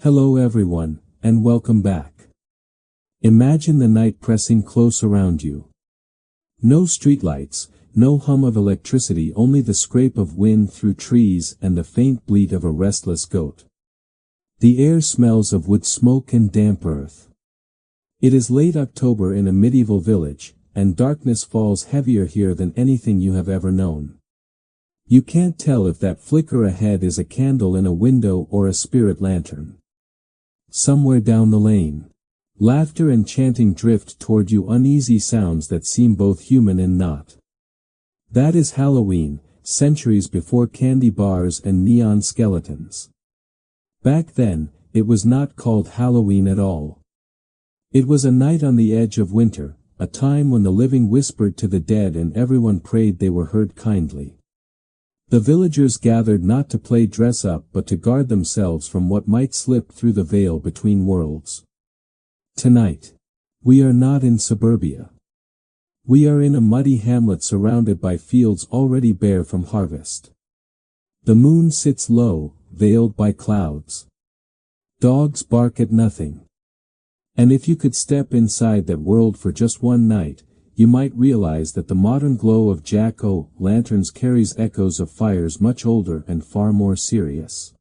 Hello everyone, and welcome back. Imagine the night pressing close around you. No streetlights, no hum of electricity, only the scrape of wind through trees and the faint bleat of a restless goat. The air smells of wood smoke and damp earth. It is late October in a medieval village, and darkness falls heavier here than anything you have ever known. You can't tell if that flicker ahead is a candle in a window or a spirit lantern. Somewhere down the lane, laughter and chanting drift toward you, uneasy sounds that seem both human and not. That is Halloween, centuries before candy bars and neon skeletons. Back then, it was not called Halloween at all. It was a night on the edge of winter, a time when the living whispered to the dead and everyone prayed they were heard kindly. The villagers gathered not to play dress-up but to guard themselves from what might slip through the veil between worlds. Tonight, we are not in suburbia. We are in a muddy hamlet surrounded by fields already bare from harvest. The moon sits low, veiled by clouds. Dogs bark at nothing. And if you could step inside that world for just one night, you might realize that the modern glow of jack-o'-lanterns carries echoes of fires much older and far more serious.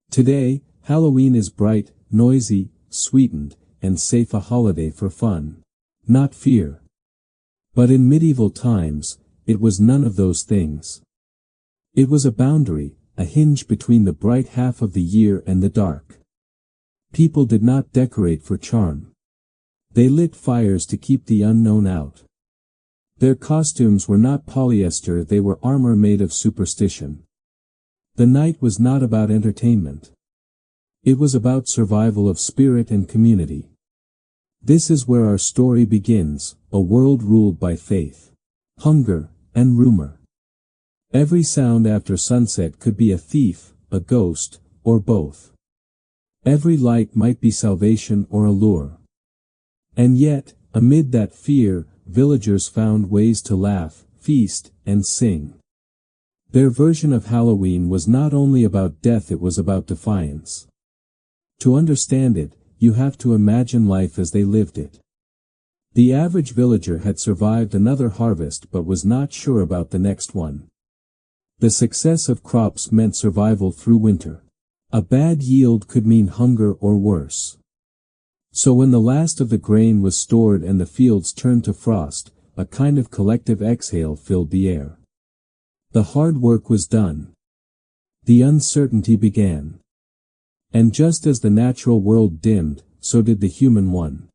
Today, Halloween is bright, noisy, sweetened, and safe, a holiday for fun, not fear. But in medieval times, it was none of those things. It was a boundary, a hinge between the bright half of the year and the dark. People did not decorate for charm. They lit fires to keep the unknown out. Their costumes were not polyester, they were armor made of superstition. The night was not about entertainment. It was about survival of spirit and community. This is where our story begins, a world ruled by faith, hunger, and rumor. Every sound after sunset could be a thief, a ghost, or both. Every light might be salvation or a lure. And yet, amid that fear, villagers found ways to laugh, feast, and sing. Their version of Halloween was not only about death, it was about defiance. To understand it, you have to imagine life as they lived it. The average villager had survived another harvest but was not sure about the next one. The success of crops meant survival through winter. A bad yield could mean hunger or worse. So when the last of the grain was stored and the fields turned to frost, a kind of collective exhale filled the air. The hard work was done. The uncertainty began. And just as the natural world dimmed, so did the human one.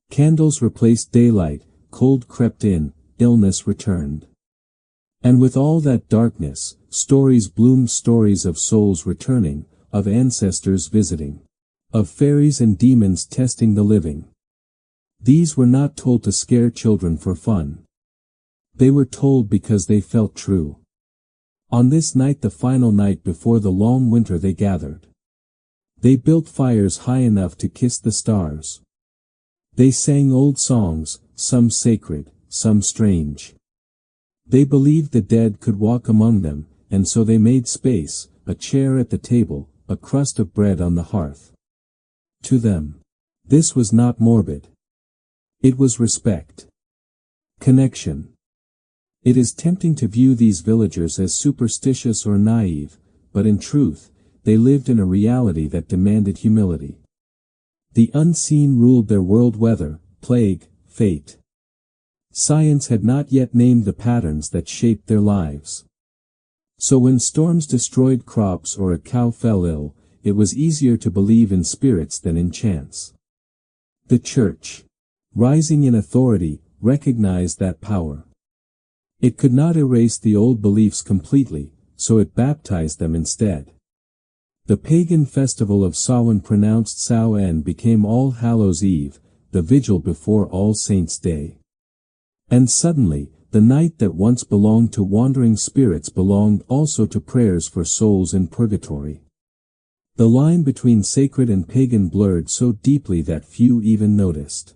Candles replaced daylight, cold crept in, illness returned. And with all that darkness, stories bloomed, stories of souls returning, of ancestors visiting, of fairies and demons testing the living. These were not told to scare children for fun. They were told because they felt true. On this night, the final night before the long winter, they gathered. They built fires high enough to kiss the stars. They sang old songs, some sacred, some strange. They believed the dead could walk among them, and so they made space, a chair at the table, a crust of bread on the hearth. To them, this was not morbid. It was respect. Connection. It is tempting to view these villagers as superstitious or naive, but in truth, they lived in a reality that demanded humility. The unseen ruled their world: weather, plague, fate. Science had not yet named the patterns that shaped their lives. So when storms destroyed crops or a cow fell ill, it was easier to believe in spirits than in chance. The church, rising in authority, recognized that power. It could not erase the old beliefs completely, so it baptized them instead. The pagan festival of Samhain, pronounced Samhain, became All Hallows Eve, the vigil before All Saints' Day. And suddenly, the night that once belonged to wandering spirits belonged also to prayers for souls in purgatory. The line between sacred and pagan blurred so deeply that few even noticed.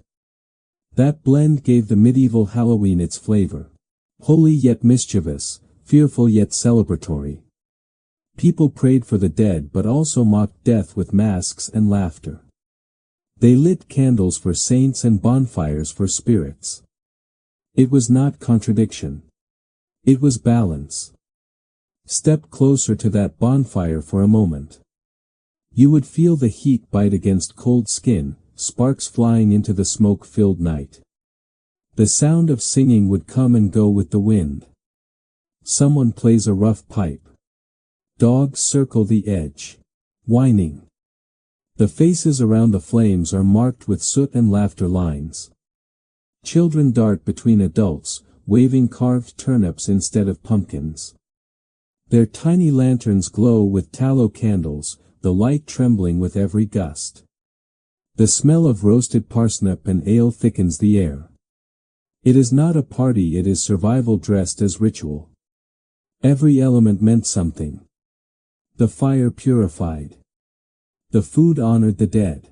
That blend gave the medieval Halloween its flavor. Holy yet mischievous, fearful yet celebratory. People prayed for the dead but also mocked death with masks and laughter. They lit candles for saints and bonfires for spirits. It was not contradiction. It was balance. Step closer to that bonfire for a moment. You would feel the heat bite against cold skin, sparks flying into the smoke-filled night. The sound of singing would come and go with the wind. Someone plays a rough pipe. Dogs circle the edge, whining. The faces around the flames are marked with soot and laughter lines. Children dart between adults, waving carved turnips instead of pumpkins. Their tiny lanterns glow with tallow candles, the light trembling with every gust. The smell of roasted parsnip and ale thickens the air. It is not a party, it is survival dressed as ritual. Every element meant something. The fire purified. The food honored the dead.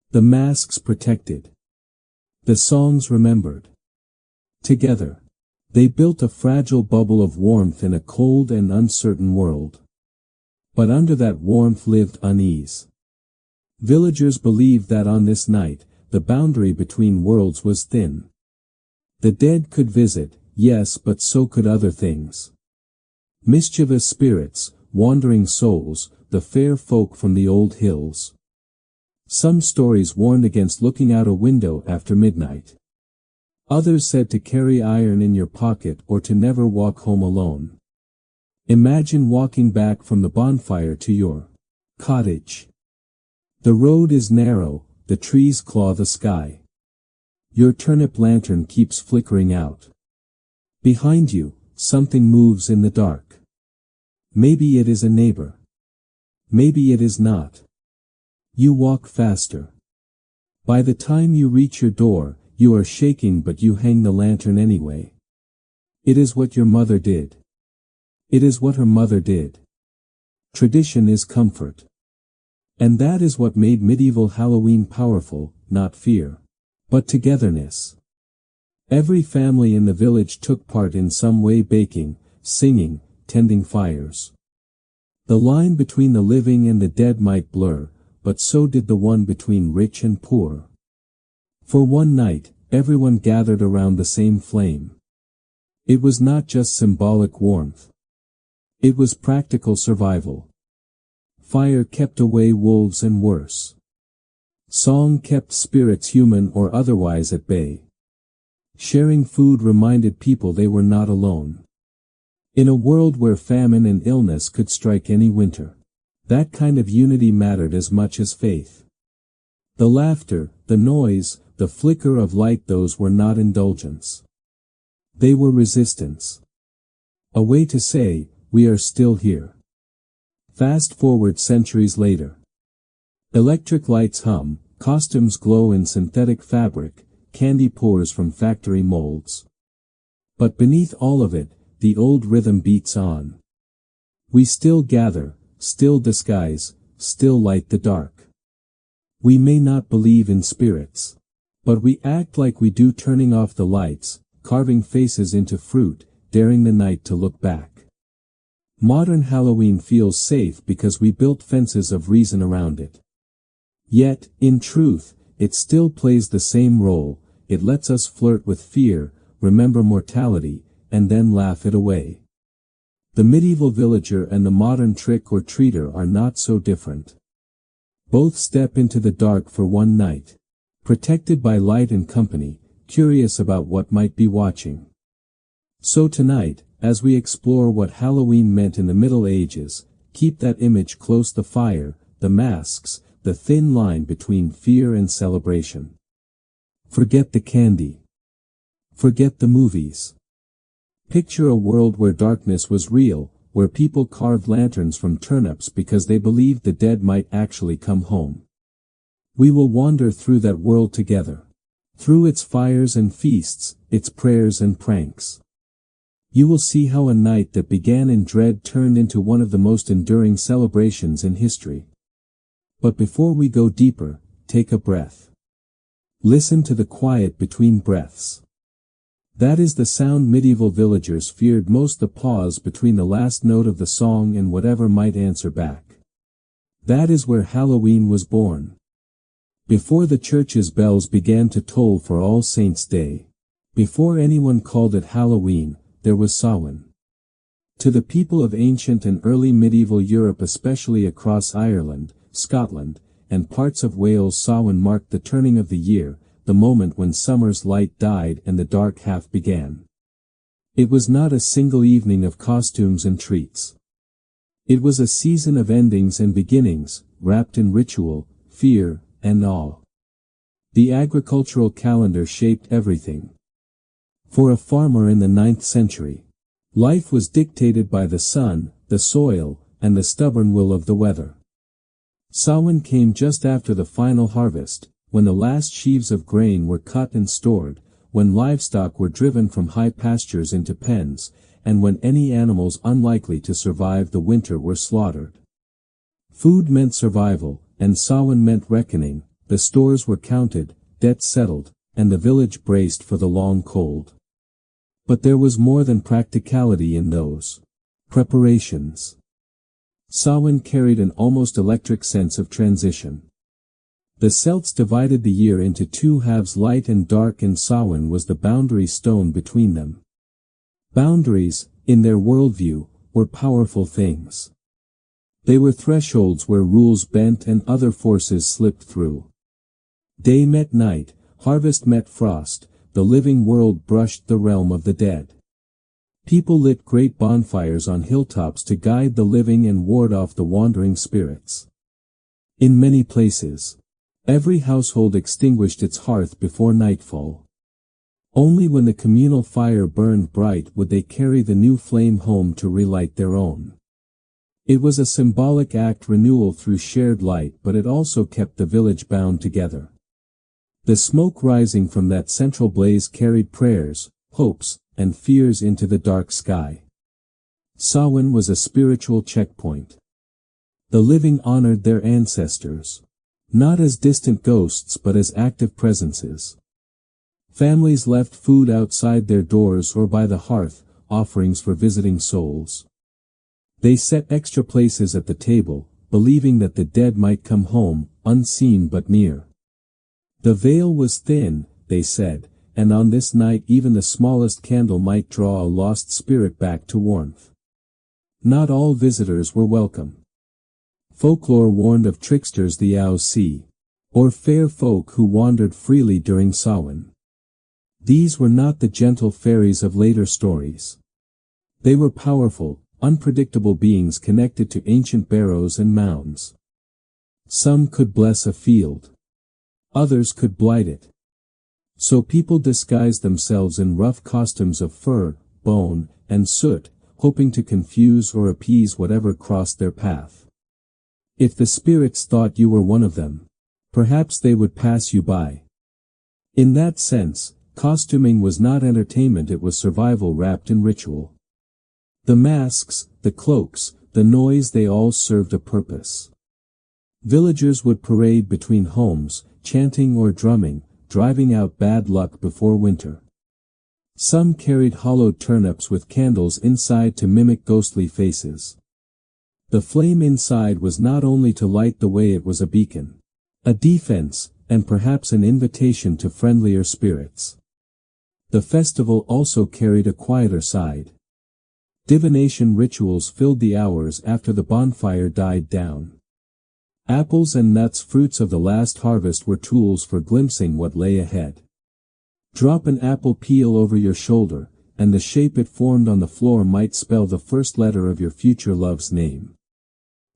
The masks protected. The songs remembered. Together, they built a fragile bubble of warmth in a cold and uncertain world. But under that warmth lived unease. Villagers believed that on this night, the boundary between worlds was thin. The dead could visit, yes, but so could other things. Mischievous spirits, wandering souls, the fair folk from the old hills. Some stories warned against looking out a window after midnight. Others said to carry iron in your pocket or to never walk home alone. Imagine walking back from the bonfire to your cottage. The road is narrow, the trees claw the sky. Your turnip lantern keeps flickering out. Behind you, something moves in the dark. Maybe it is a neighbor. Maybe it is not. You walk faster. By the time you reach your door, you are shaking but you hang the lantern anyway. It is what your mother did. It is what her mother did. Tradition is comfort. And that is what made medieval Halloween powerful, not fear, but togetherness. Every family in the village took part in some way, baking, singing, tending fires. The line between the living and the dead might blur, but so did the one between rich and poor. For one night, everyone gathered around the same flame. It was not just symbolic warmth. It was practical survival. Fire kept away wolves and worse. Song kept spirits, human or otherwise, at bay. Sharing food reminded people they were not alone. In a world where famine and illness could strike any winter, that kind of unity mattered as much as faith. The laughter, the noise, the flicker of light, those were not indulgence. They were resistance. A way to say, we are still here. Fast forward centuries later. Electric lights hum, costumes glow in synthetic fabric, candy pours from factory molds. But beneath all of it, the old rhythm beats on. We still gather, still disguise, still light the dark. We may not believe in spirits, but we act like we do, turning off the lights, carving faces into fruit, daring the night to look back. Modern Halloween feels safe because we built fences of reason around it. Yet, in truth, it still plays the same role. It lets us flirt with fear, remember mortality, and then laugh it away. The medieval villager and the modern trick-or-treater are not so different. Both step into the dark for one night, protected by light and company, curious about what might be watching. So tonight, as we explore what Halloween meant in the Middle Ages, keep that image close: the fire, the masks, the thin line between fear and celebration. Forget the candy. Forget the movies. Picture a world where darkness was real, where people carved lanterns from turnips because they believed the dead might actually come home. We will wander through that world together. Through its fires and feasts, its prayers and pranks. You will see how a night that began in dread turned into one of the most enduring celebrations in history. But before we go deeper, take a breath. Listen to the quiet between breaths. That is the sound medieval villagers feared most, the pause between the last note of the song and whatever might answer back. That is where Halloween was born. Before the church's bells began to toll for All Saints' Day, before anyone called it Halloween, there was Samhain. To the people of ancient and early medieval Europe, especially across Ireland, Scotland, and parts of Wales, Samhain marked the turning of the year, the moment when summer's light died and the dark half began. It was not a single evening of costumes and treats. It was a season of endings and beginnings, wrapped in ritual, fear, and awe. The agricultural calendar shaped everything. For a farmer in the 9th century, life was dictated by the sun, the soil, and the stubborn will of the weather. Samhain came just after the final harvest, when the last sheaves of grain were cut and stored, when livestock were driven from high pastures into pens, and when any animals unlikely to survive the winter were slaughtered. Food meant survival, and Samhain meant reckoning. The stores were counted, debts settled, and the village braced for the long cold. But there was more than practicality in those preparations. Samhain carried an almost electric sense of transition. The Celts divided the year into two halves, light and dark, and Samhain was the boundary stone between them. Boundaries, in their worldview, were powerful things. They were thresholds where rules bent and other forces slipped through. Day met night, harvest met frost, the living world brushed the realm of the dead. People lit great bonfires on hilltops to guide the living and ward off the wandering spirits. In many places, every household extinguished its hearth before nightfall. Only when the communal fire burned bright would they carry the new flame home to relight their own. It was a symbolic act, renewal through shared light, but it also kept the village bound together. The smoke rising from that central blaze carried prayers, hopes, and fears into the dark sky. Samhain was a spiritual checkpoint. The living honored their ancestors, not as distant ghosts but as active presences. Families left food outside their doors or by the hearth, offerings for visiting souls. They set extra places at the table, believing that the dead might come home, unseen but near. The veil was thin, they said, and on this night even the smallest candle might draw a lost spirit back to warmth. Not all visitors were welcome. Folklore warned of tricksters, the Aussie, or fair folk who wandered freely during Samhain. These were not the gentle fairies of later stories. They were powerful, unpredictable beings connected to ancient barrows and mounds. Some could bless a field. Others could blight it. So people disguised themselves in rough costumes of fur, bone, and soot, hoping to confuse or appease whatever crossed their path. If the spirits thought you were one of them, perhaps they would pass you by. In that sense, costuming was not entertainment, it was survival wrapped in ritual. The masks, the cloaks, the noise, they all served a purpose. Villagers would parade between homes, chanting or drumming, driving out bad luck before winter. Some carried hollowed turnips with candles inside to mimic ghostly faces. The flame inside was not only to light the way, it was a beacon, a defense, and perhaps an invitation to friendlier spirits. The festival also carried a quieter side. Divination rituals filled the hours after the bonfire died down. Apples and nuts, fruits of the last harvest, were tools for glimpsing what lay ahead. Drop an apple peel over your shoulder, and the shape it formed on the floor might spell the first letter of your future love's name.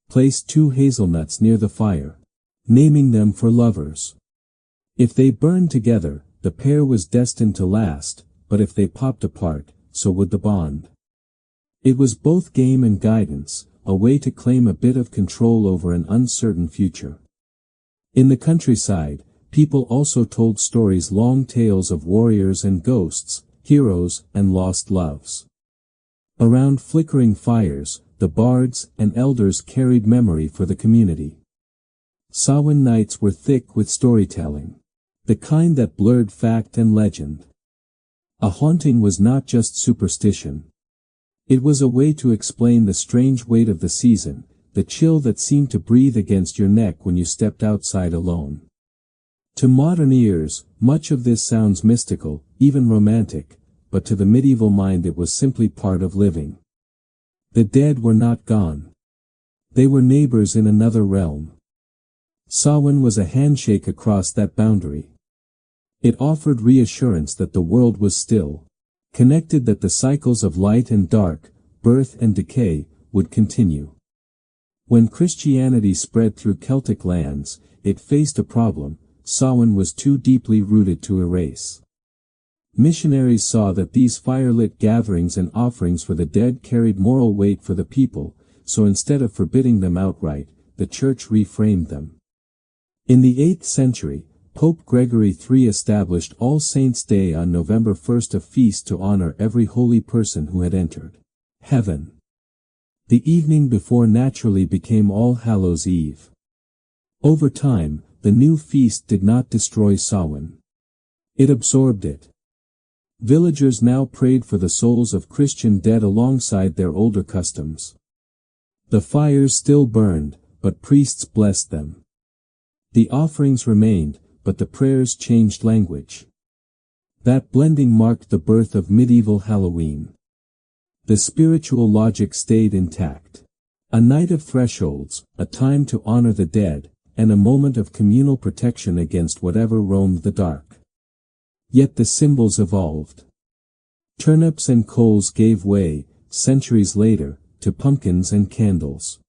Place 2 hazelnuts near the fire, naming them for lovers. If they burned together, the pair was destined to last, but if they popped apart, so would the bond. It was both game and guidance, a way to claim a bit of control over an uncertain future. In the countryside, people also told stories, long tales of warriors and ghosts, heroes and lost loves. Around flickering fires, the bards and elders carried memory for the community. Samhain nights were thick with storytelling, the kind that blurred fact and legend. A haunting was not just superstition. It was a way to explain the strange weight of the season, the chill that seemed to breathe against your neck when you stepped outside alone. To modern ears, much of this sounds mystical, even romantic, but to the medieval mind it was simply part of living. The dead were not gone. They were neighbors in another realm. Samhain was a handshake across that boundary. It offered reassurance that the world was still connected, that the cycles of light and dark, birth and decay, would continue. When Christianity spread through Celtic lands, it faced a problem: Samhain was too deeply rooted to erase. Missionaries saw that these firelit gatherings and offerings for the dead carried moral weight for the people, so instead of forbidding them outright, the Church reframed them. In the 8th century, Pope Gregory III established All Saints' Day on November 1st, a feast to honor every holy person who had entered heaven. The evening before naturally became All Hallows Eve. Over time, the new feast did not destroy Samhain. It absorbed it. Villagers now prayed for the souls of Christian dead alongside their older customs. The fires still burned, but priests blessed them. The offerings remained, but the prayers changed language. That blending marked the birth of medieval Halloween. The spiritual logic stayed intact. A night of thresholds, a time to honor the dead, and a moment of communal protection against whatever roamed the dark. Yet the symbols evolved. Turnips and coals gave way, centuries later, to pumpkins and candles.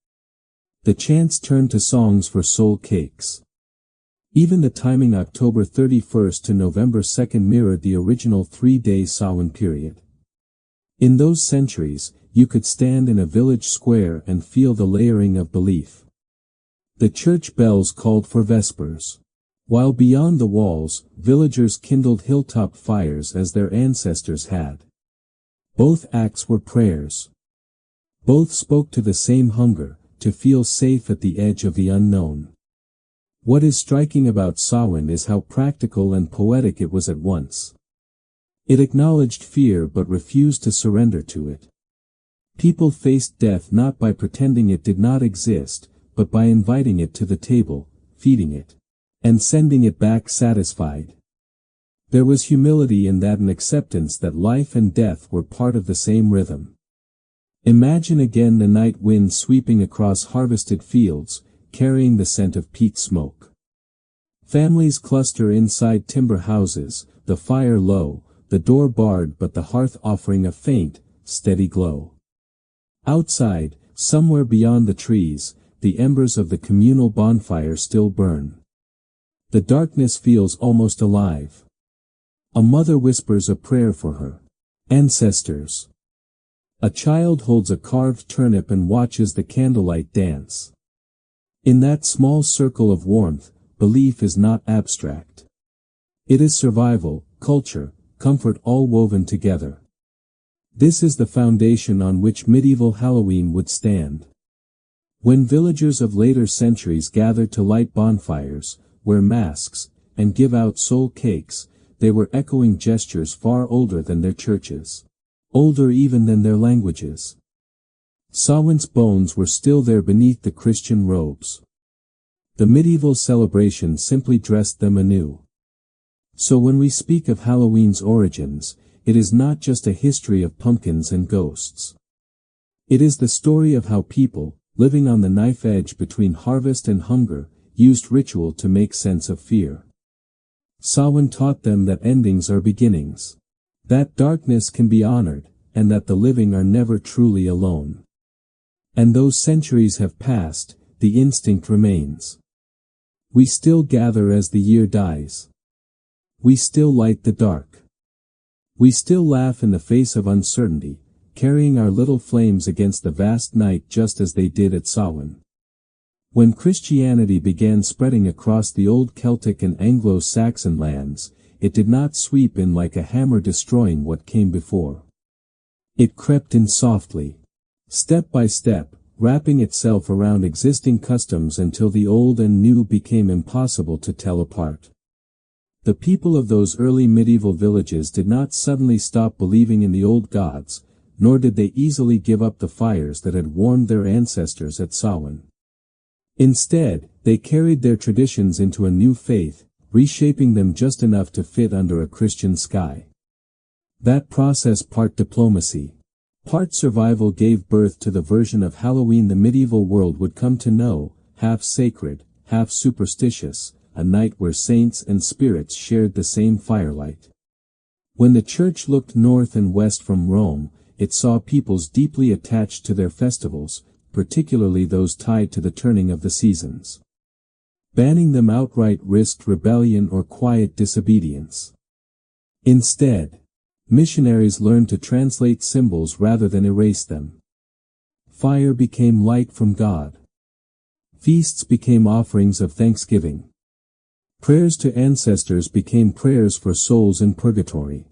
The chants turned to songs for soul cakes. Even the timing October 31st to November 2nd mirrored the original 3-day Samhain period. In those centuries, you could stand in a village square and feel the layering of belief. The church bells called for vespers. While beyond the walls, villagers kindled hilltop fires as their ancestors had. Both acts were prayers. Both spoke to the same hunger, to feel safe at the edge of the unknown. What is striking about Samhain is how practical and poetic it was at once. It acknowledged fear but refused to surrender to it. People faced death not by pretending it did not exist, but by inviting it to the table, feeding it, and sending it back satisfied. There was humility in that, and acceptance that life and death were part of the same rhythm. Imagine again the night wind sweeping across harvested fields, carrying the scent of peat smoke. Families cluster inside timber houses, the fire low, the door barred but the hearth offering a faint, steady glow. Outside, somewhere beyond the trees, the embers of the communal bonfire still burn. The darkness feels almost alive. A mother whispers a prayer for her ancestors. A child holds a carved turnip and watches the candlelight dance. In that small circle of warmth, belief is not abstract. It is survival, culture, comfort all woven together. This is the foundation on which medieval Halloween would stand. When villagers of later centuries gathered to light bonfires, wear masks, and give out soul cakes, they were echoing gestures far older than their churches. Older even than their languages. Samhain's bones were still there beneath the Christian robes. The medieval celebration simply dressed them anew. So when we speak of Halloween's origins, it is not just a history of pumpkins and ghosts. It is the story of how people, living on the knife edge between harvest and hunger, used ritual to make sense of fear. Samhain taught them that endings are beginnings. That darkness can be honored, and that the living are never truly alone. And though centuries have passed, the instinct remains. We still gather as the year dies. We still light the dark. We still laugh in the face of uncertainty, carrying our little flames against the vast night just as they did at Samhain. When Christianity began spreading across the old Celtic and Anglo-Saxon lands, it did not sweep in like a hammer destroying what came before. It crept in softly, step by step, wrapping itself around existing customs until the old and new became impossible to tell apart. The people of those early medieval villages did not suddenly stop believing in the old gods, nor did they easily give up the fires that had warmed their ancestors at Samhain. Instead, they carried their traditions into a new faith, reshaping them just enough to fit under a Christian sky. That process, part diplomacy, part survival, gave birth to the version of Halloween the medieval world would come to know, half sacred, half superstitious, a night where saints and spirits shared the same firelight. When the church looked north and west from Rome, it saw peoples deeply attached to their festivals, particularly those tied to the turning of the seasons. Banning them outright risked rebellion or quiet disobedience. Instead, missionaries learned to translate symbols rather than erase them. Fire became light from God. Feasts became offerings of thanksgiving. Prayers to ancestors became prayers for souls in purgatory.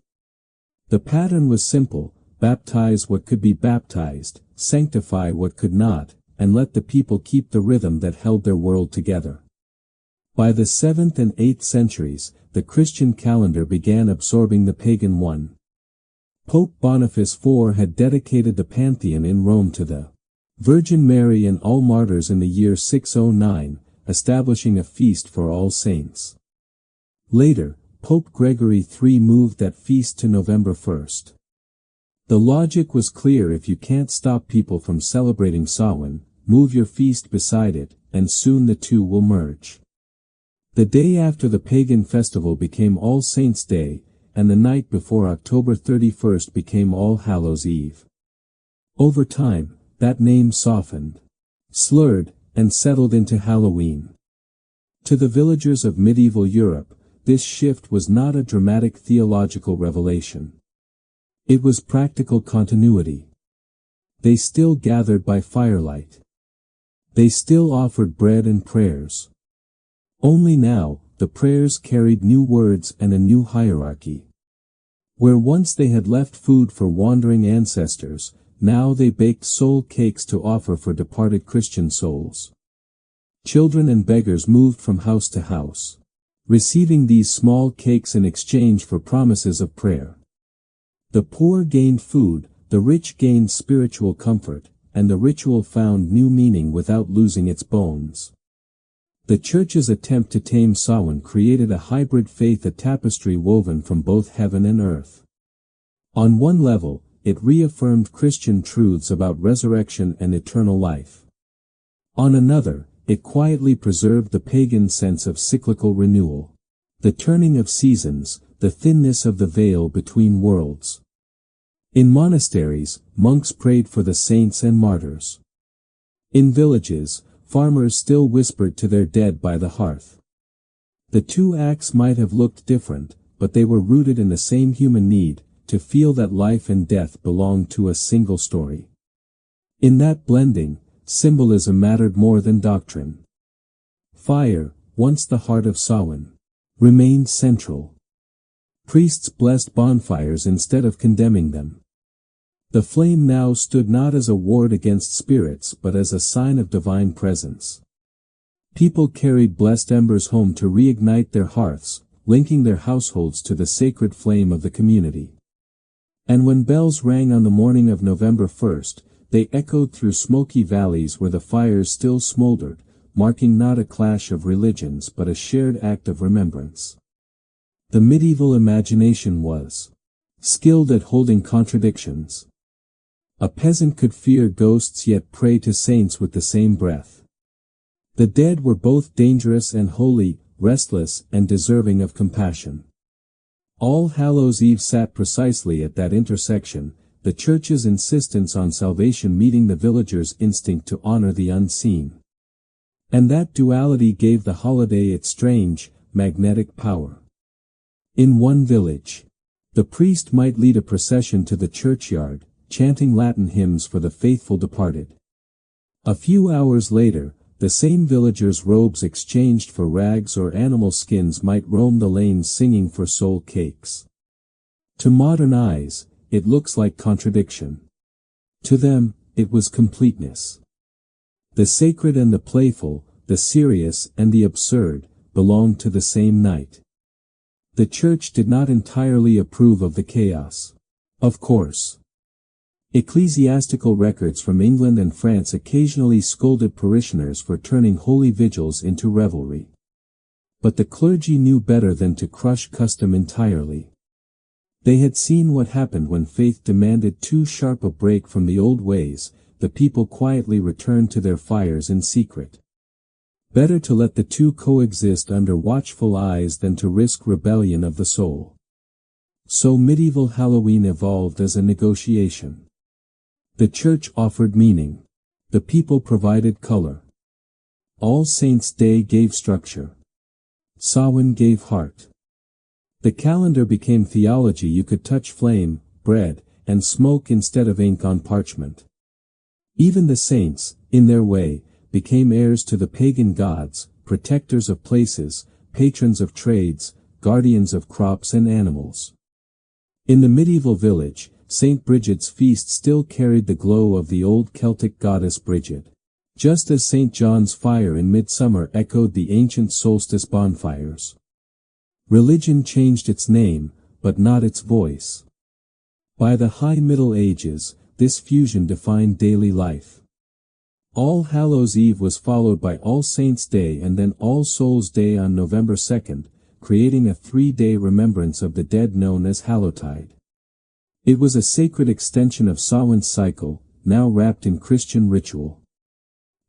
The pattern was simple: baptize what could be baptized, sanctify what could not, and let the people keep the rhythm that held their world together. By the 7th and 8th centuries, the Christian calendar began absorbing the pagan one. Pope Boniface IV had dedicated the Pantheon in Rome to the Virgin Mary and all martyrs in the year 609, establishing a feast for all saints. Later, Pope Gregory III moved that feast to November 1st. The logic was clear: if you can't stop people from celebrating Samhain, move your feast beside it, and soon the two will merge. The day after the pagan festival became All Saints' Day, and the night before October 31st became All Hallows' Eve. Over time, that name softened, slurred, and settled into Halloween. To the villagers of medieval Europe, this shift was not a dramatic theological revelation. It was practical continuity. They still gathered by firelight. They still offered bread and prayers. Only now, the prayers carried new words and a new hierarchy. Where once they had left food for wandering ancestors, now they baked soul cakes to offer for departed Christian souls. Children and beggars moved from house to house, receiving these small cakes in exchange for promises of prayer. The poor gained food, the rich gained spiritual comfort, and the ritual found new meaning without losing its bones. The Church's attempt to tame Samhain created a hybrid faith, a tapestry woven from both heaven and earth. On one level, it reaffirmed Christian truths about resurrection and eternal life. On another, it quietly preserved the pagan sense of cyclical renewal, the turning of seasons, the thinness of the veil between worlds. In monasteries, monks prayed for the saints and martyrs. In villages, farmers still whispered to their dead by the hearth. The two acts might have looked different, but they were rooted in the same human need, to feel that life and death belonged to a single story. In that blending, symbolism mattered more than doctrine. Fire, once the heart of Samhain, remained central. Priests blessed bonfires instead of condemning them. The flame now stood not as a ward against spirits but as a sign of divine presence. People carried blessed embers home to reignite their hearths, linking their households to the sacred flame of the community. And when bells rang on the morning of November 1st, they echoed through smoky valleys where the fires still smoldered, marking not a clash of religions but a shared act of remembrance. The medieval imagination was skilled at holding contradictions. A peasant could fear ghosts yet pray to saints with the same breath. The dead were both dangerous and holy, restless and deserving of compassion. All Hallows' Eve sat precisely at that intersection, the Church's insistence on salvation meeting the villagers' instinct to honor the unseen. And that duality gave the holiday its strange, magnetic power. In one village, the priest might lead a procession to the churchyard, chanting Latin hymns for the faithful departed. A few hours later, the same villagers' robes exchanged for rags or animal skins might roam the lanes singing for soul cakes. To modern eyes, it looks like contradiction. To them, it was completeness. The sacred and the playful, the serious and the absurd, belonged to the same night. The church did not entirely approve of the chaos. Of course. Ecclesiastical records from England and France occasionally scolded parishioners for turning holy vigils into revelry. But the clergy knew better than to crush custom entirely. They had seen what happened when faith demanded too sharp a break from the old ways. The people quietly returned to their fires in secret. Better to let the two coexist under watchful eyes than to risk rebellion of the soul. So medieval Halloween evolved as a negotiation. The church offered meaning. The people provided color. All Saints' Day gave structure. Samhain gave heart. The calendar became theology. You could touch flame, bread, and smoke instead of ink on parchment. Even the saints, in their way, became heirs to the pagan gods, protectors of places, patrons of trades, guardians of crops and animals. In the medieval village, St. Bridget's feast still carried the glow of the old Celtic goddess Bridget. Just as St. John's fire in midsummer echoed the ancient solstice bonfires. Religion changed its name, but not its voice. By the High Middle Ages, this fusion defined daily life. All Hallows Eve was followed by All Saints' Day and then All Souls' Day on November 2nd, creating a 3-day remembrance of the dead known as Hallowtide. It was a sacred extension of Samhain's cycle, now wrapped in Christian ritual.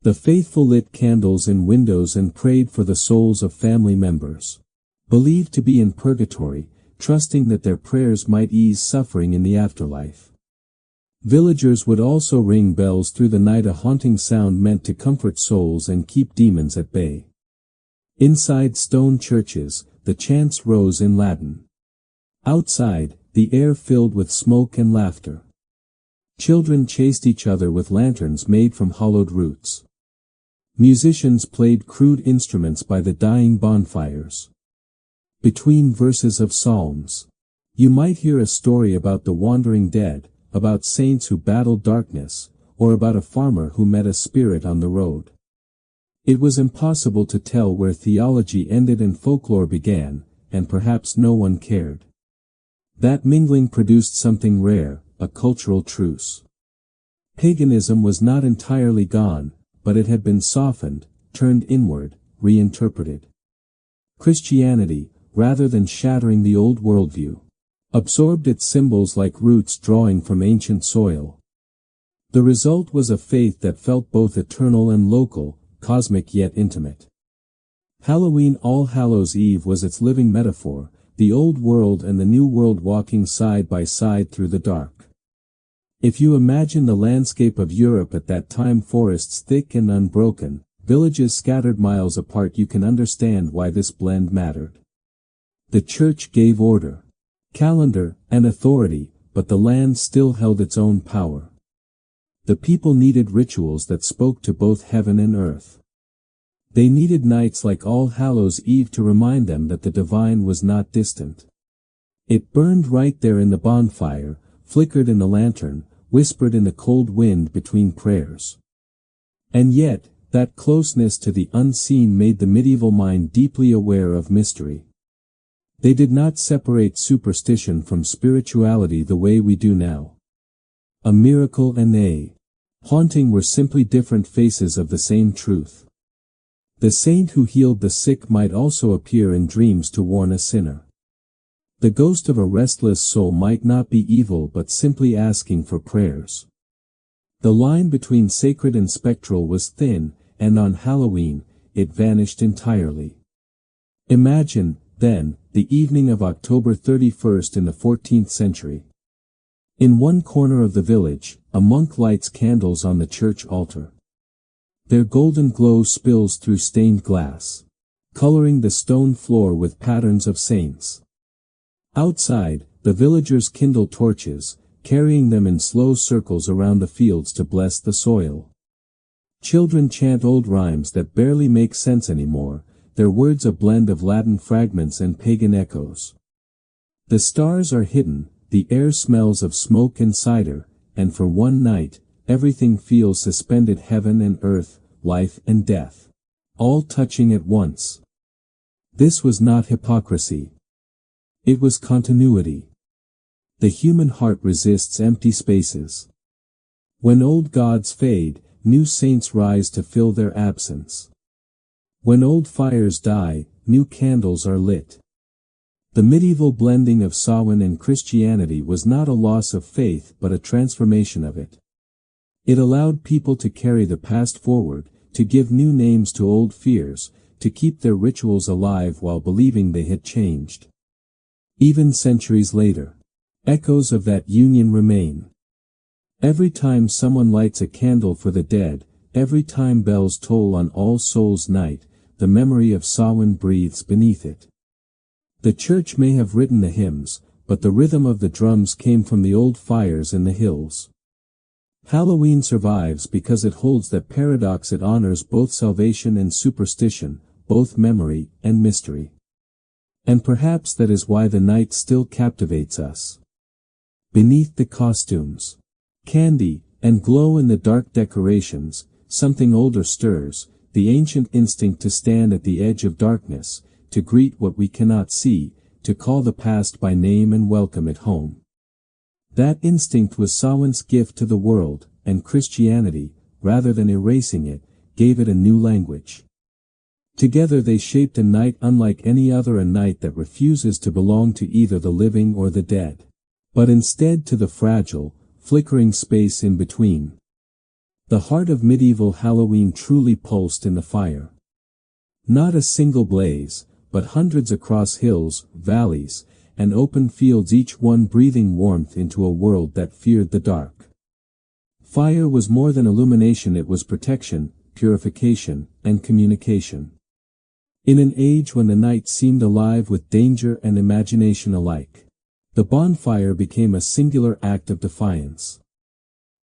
The faithful lit candles in windows and prayed for the souls of family members, believed to be in purgatory, trusting that their prayers might ease suffering in the afterlife. Villagers would also ring bells through the night, a haunting sound meant to comfort souls and keep demons at bay. Inside stone churches, the chants rose in Latin. Outside, the air filled with smoke and laughter. Children chased each other with lanterns made from hollowed roots. Musicians played crude instruments by the dying bonfires. Between verses of psalms, you might hear a story about the wandering dead, about saints who battled darkness, or about a farmer who met a spirit on the road. It was impossible to tell where theology ended and folklore began, and perhaps no one cared. That mingling produced something rare, a cultural truce. Paganism was not entirely gone, but it had been softened, turned inward, reinterpreted. Christianity, rather than shattering the old worldview, absorbed its symbols like roots drawing from ancient soil. The result was a faith that felt both eternal and local, cosmic yet intimate. Halloween, All Hallows Eve, was its living metaphor, the old world and the new world walking side by side through the dark. If you imagine the landscape of Europe at that time, forests thick and unbroken, villages scattered miles apart, you can understand why this blend mattered. The church gave order, calendar, and authority, but the land still held its own power. The people needed rituals that spoke to both heaven and earth. They needed nights like All Hallows Eve to remind them that the divine was not distant. It burned right there in the bonfire, flickered in the lantern, whispered in the cold wind between prayers. And yet, that closeness to the unseen made the medieval mind deeply aware of mystery. They did not separate superstition from spirituality the way we do now. A miracle and a haunting were simply different faces of the same truth. The saint who healed the sick might also appear in dreams to warn a sinner. The ghost of a restless soul might not be evil but simply asking for prayers. The line between sacred and spectral was thin, and on Halloween, it vanished entirely. Imagine, then, the evening of October 31st in the 14th century. In one corner of the village, a monk lights candles on the church altar. Their golden glow spills through stained glass, coloring the stone floor with patterns of saints. Outside, the villagers kindle torches, carrying them in slow circles around the fields to bless the soil. Children chant old rhymes that barely make sense anymore, their words a blend of Latin fragments and pagan echoes. The stars are hidden, the air smells of smoke and cider, and for one night, everything feels suspended, heaven and earth, life and death, all touching at once. This was not hypocrisy. It was continuity. The human heart resists empty spaces. When old gods fade, new saints rise to fill their absence. When old fires die, new candles are lit. The medieval blending of Samhain and Christianity was not a loss of faith but a transformation of it. It allowed people to carry the past forward, to give new names to old fears, to keep their rituals alive while believing they had changed. Even centuries later, echoes of that union remain. Every time someone lights a candle for the dead, every time bells toll on All Souls' Night, the memory of Samhain breathes beneath it. The church may have written the hymns, but the rhythm of the drums came from the old fires in the hills. Halloween survives because it holds that paradox. It honors both salvation and superstition, both memory and mystery. And perhaps that is why the night still captivates us. Beneath the costumes, candy, and glow in the dark decorations, something older stirs, the ancient instinct to stand at the edge of darkness, to greet what we cannot see, to call the past by name and welcome it home. That instinct was Samhain's gift to the world, and Christianity, rather than erasing it, gave it a new language. Together they shaped a night unlike any other, a night that refuses to belong to either the living or the dead, but instead to the fragile, flickering space in between. The heart of medieval Halloween truly pulsed in the fire. Not a single blaze, but hundreds across hills, valleys, and open fields, each one breathing warmth into a world that feared the dark. Fire was more than illumination, it was protection, purification, and communication. In an age when the night seemed alive with danger and imagination alike, the bonfire became a singular act of defiance.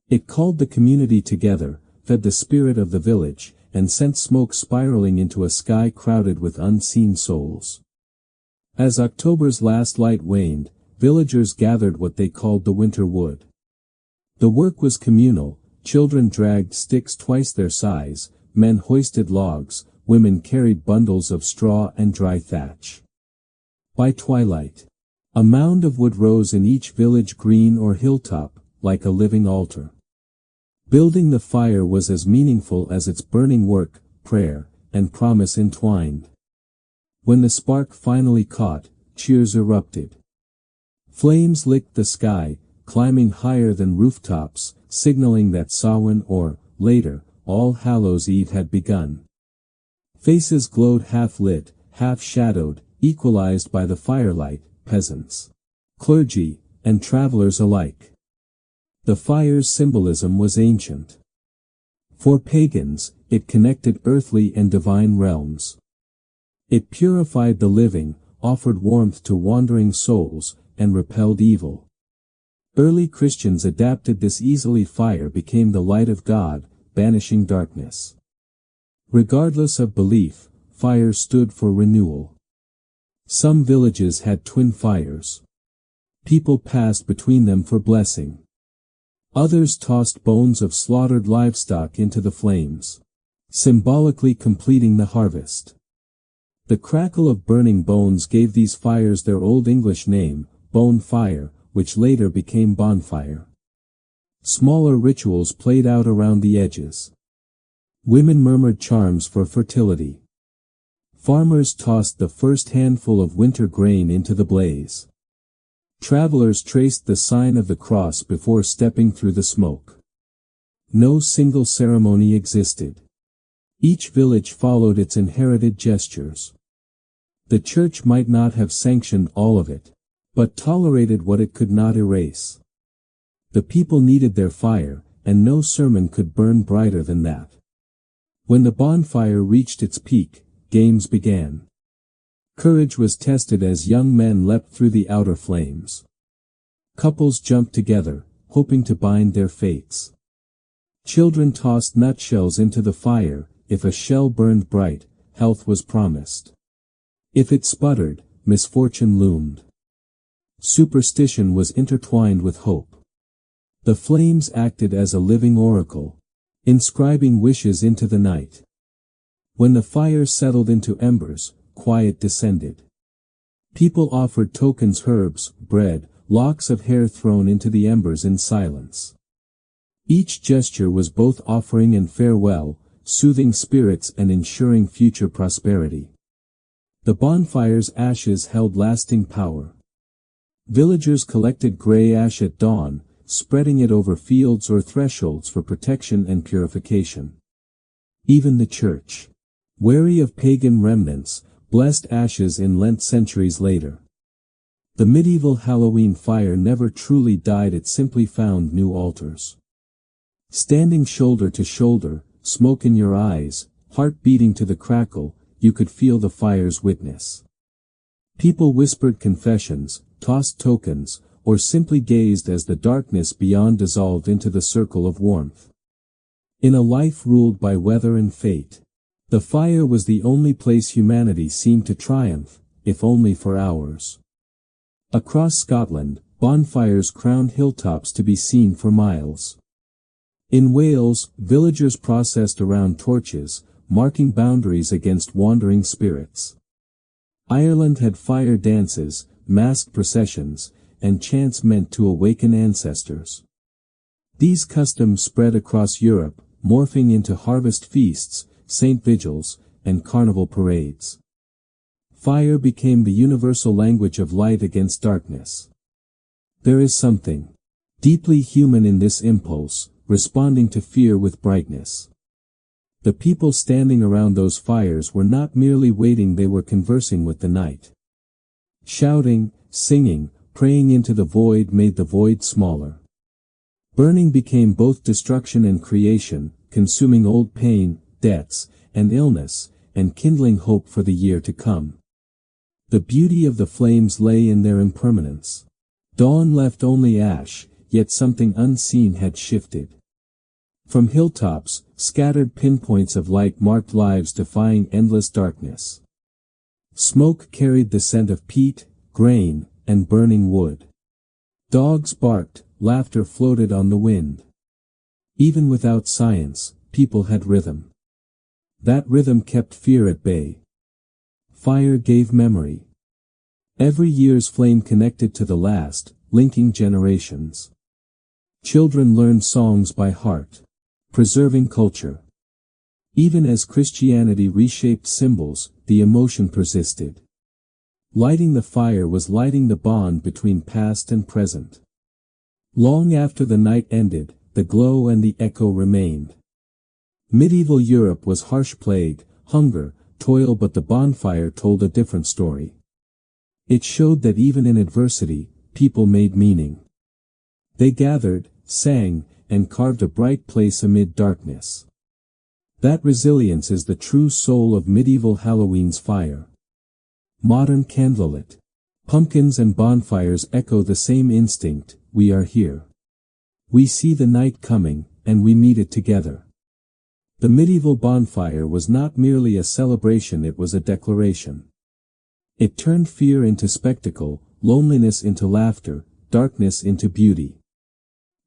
It called the community together, fed the spirit of the village, and sent smoke spiraling into a sky crowded with unseen souls. As October's last light waned, villagers gathered what they called the winter wood. The work was communal. Children dragged sticks twice their size, men hoisted logs, women carried bundles of straw and dry thatch. By twilight, a mound of wood rose in each village, green or hilltop, like a living altar. Building the fire was as meaningful as its burning work, prayer, and promise entwined. When the spark finally caught, cheers erupted. Flames licked the sky, climbing higher than rooftops, signaling that Samhain, or, later, All Hallows Eve had begun. Faces glowed half-lit, half-shadowed, equalized by the firelight, peasants, clergy, and travelers alike. The fire's symbolism was ancient. For pagans, it connected earthly and divine realms. It purified the living, offered warmth to wandering souls, and repelled evil. Early Christians adapted this easily. Fire became the light of God, banishing darkness. Regardless of belief, fire stood for renewal. Some villages had twin fires. People passed between them for blessing. Others tossed bones of slaughtered livestock into the flames, symbolically completing the harvest. The crackle of burning bones gave these fires their Old English name, bone fire, which later became bonfire. Smaller rituals played out around the edges. Women murmured charms for fertility. Farmers tossed the first handful of winter grain into the blaze. Travelers traced the sign of the cross before stepping through the smoke. No single ceremony existed. Each village followed its inherited gestures. The church might not have sanctioned all of it, but tolerated what it could not erase. The people needed their fire, and no sermon could burn brighter than that. When the bonfire reached its peak, games began. Courage was tested as young men leapt through the outer flames. Couples jumped together, hoping to bind their fates. Children tossed nutshells into the fire. If a shell burned bright, health was promised. If it sputtered, misfortune loomed. Superstition was intertwined with hope. The flames acted as a living oracle, inscribing wishes into the night. When the fire settled into embers, quiet descended. People offered tokens, herbs, bread, locks of hair thrown into the embers in silence. Each gesture was both offering and farewell, soothing spirits and ensuring future prosperity. The bonfire's ashes held lasting power. Villagers collected grey ash at dawn, spreading it over fields or thresholds for protection and purification. Even the church, wary of pagan remnants, blessed ashes in Lent centuries later. The medieval Halloween fire never truly died, it simply found new altars. Standing shoulder to shoulder, smoke in your eyes, heart beating to the crackle, you could feel the fire's witness. People whispered confessions, tossed tokens, or simply gazed as the darkness beyond dissolved into the circle of warmth. In a life ruled by weather and fate, the fire was the only place humanity seemed to triumph, if only for hours. Across Scotland, bonfires crowned hilltops to be seen for miles. In Wales, villagers processed around torches, marking boundaries against wandering spirits. Ireland had fire dances, masked processions, and chants meant to awaken ancestors. These customs spread across Europe, morphing into harvest feasts, saint vigils, and carnival parades. Fire became the universal language of light against darkness. There is something deeply human in this impulse, responding to fear with brightness. The people standing around those fires were not merely waiting, they were conversing with the night. Shouting, singing, praying into the void made the void smaller. Burning became both destruction and creation, consuming old pain, debts, and illness, and kindling hope for the year to come. The beauty of the flames lay in their impermanence. Dawn left only ash, yet something unseen had shifted. From hilltops, scattered pinpoints of light marked lives defying endless darkness. Smoke carried the scent of peat, grain, and burning wood. Dogs barked, laughter floated on the wind. Even without science, people had rhythm. That rhythm kept fear at bay. Fire gave memory. Every year's flame connected to the last, linking generations. Children learned songs by heart, preserving culture. Even as Christianity reshaped symbols, the emotion persisted. Lighting the fire was lighting the bond between past and present. Long after the night ended, the glow and the echo remained. Medieval Europe was harsh plague, hunger, toil, but the bonfire told a different story. It showed that even in adversity, people made meaning. They gathered, sang, and carved a bright place amid darkness. That resilience is the true soul of medieval Halloween's fire. Modern candlelit pumpkins and bonfires echo the same instinct: we are here. We see the night coming, and we meet it together. The medieval bonfire was not merely a celebration, it was a declaration. It turned fear into spectacle, loneliness into laughter, darkness into beauty.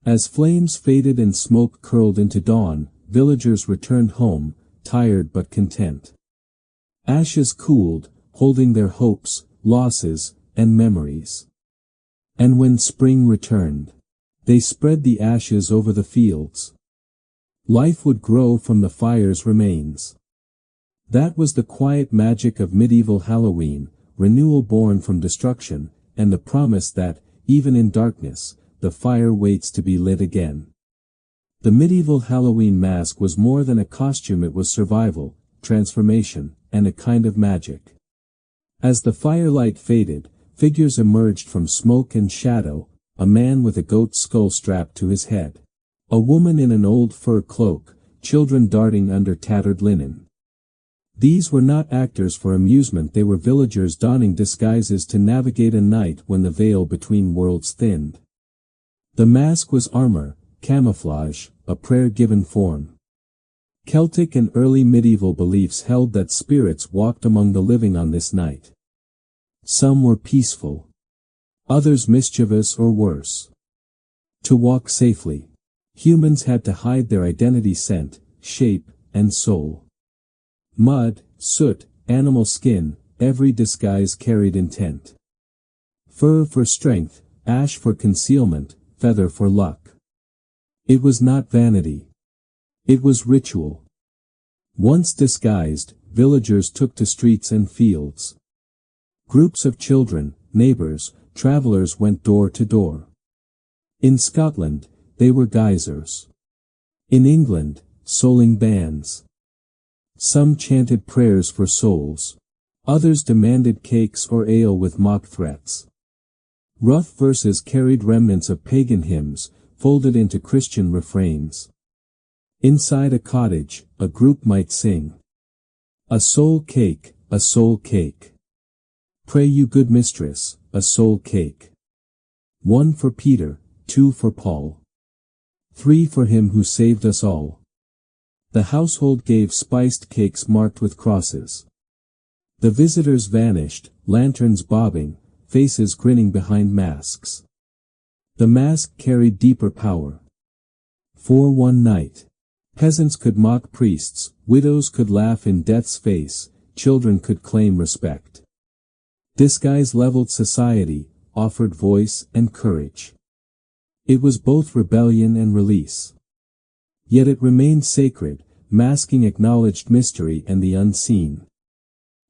As flames faded and smoke curled into dawn, villagers returned home, tired but content. Ashes cooled, holding their hopes, losses, and memories. And when spring returned, they spread the ashes over the fields. Life would grow from the fire's remains. That was the quiet magic of medieval Halloween, renewal born from destruction, and the promise that, even in darkness, the fire waits to be lit again. The medieval Halloween mask was more than a costume, it was survival, transformation, and a kind of magic. As the firelight faded, figures emerged from smoke and shadow, a man with a goat's skull strapped to his head. A woman in an old fur cloak, children darting under tattered linen. These were not actors for amusement, they were villagers donning disguises to navigate a night when the veil between worlds thinned. The mask was armor, camouflage, a prayer-given form. Celtic and early medieval beliefs held that spirits walked among the living on this night. Some were peaceful, others mischievous or worse. To walk safely, humans had to hide their identity, scent, shape, and soul. Mud, soot, animal skin, every disguise carried intent. Fur for strength, ash for concealment, feather for luck. It was not vanity. It was ritual. Once disguised, villagers took to streets and fields. Groups of children, neighbors, travelers went door to door. In Scotland, they were geysers. In England, souling bands. Some chanted prayers for souls. Others demanded cakes or ale with mock threats. Rough verses carried remnants of pagan hymns, folded into Christian refrains. Inside a cottage, a group might sing. A soul cake, a soul cake. Pray you good mistress, a soul cake. 1 for Peter, 2 for Paul. 3 for him who saved us all. The household gave spiced cakes marked with crosses. The visitors vanished, lanterns bobbing, faces grinning behind masks. The mask carried deeper power. For one night. Peasants could mock priests, widows could laugh in death's face, children could claim respect. Disguise leveled society, offered voice and courage. It was both rebellion and release. Yet it remained sacred, masking acknowledged mystery and the unseen.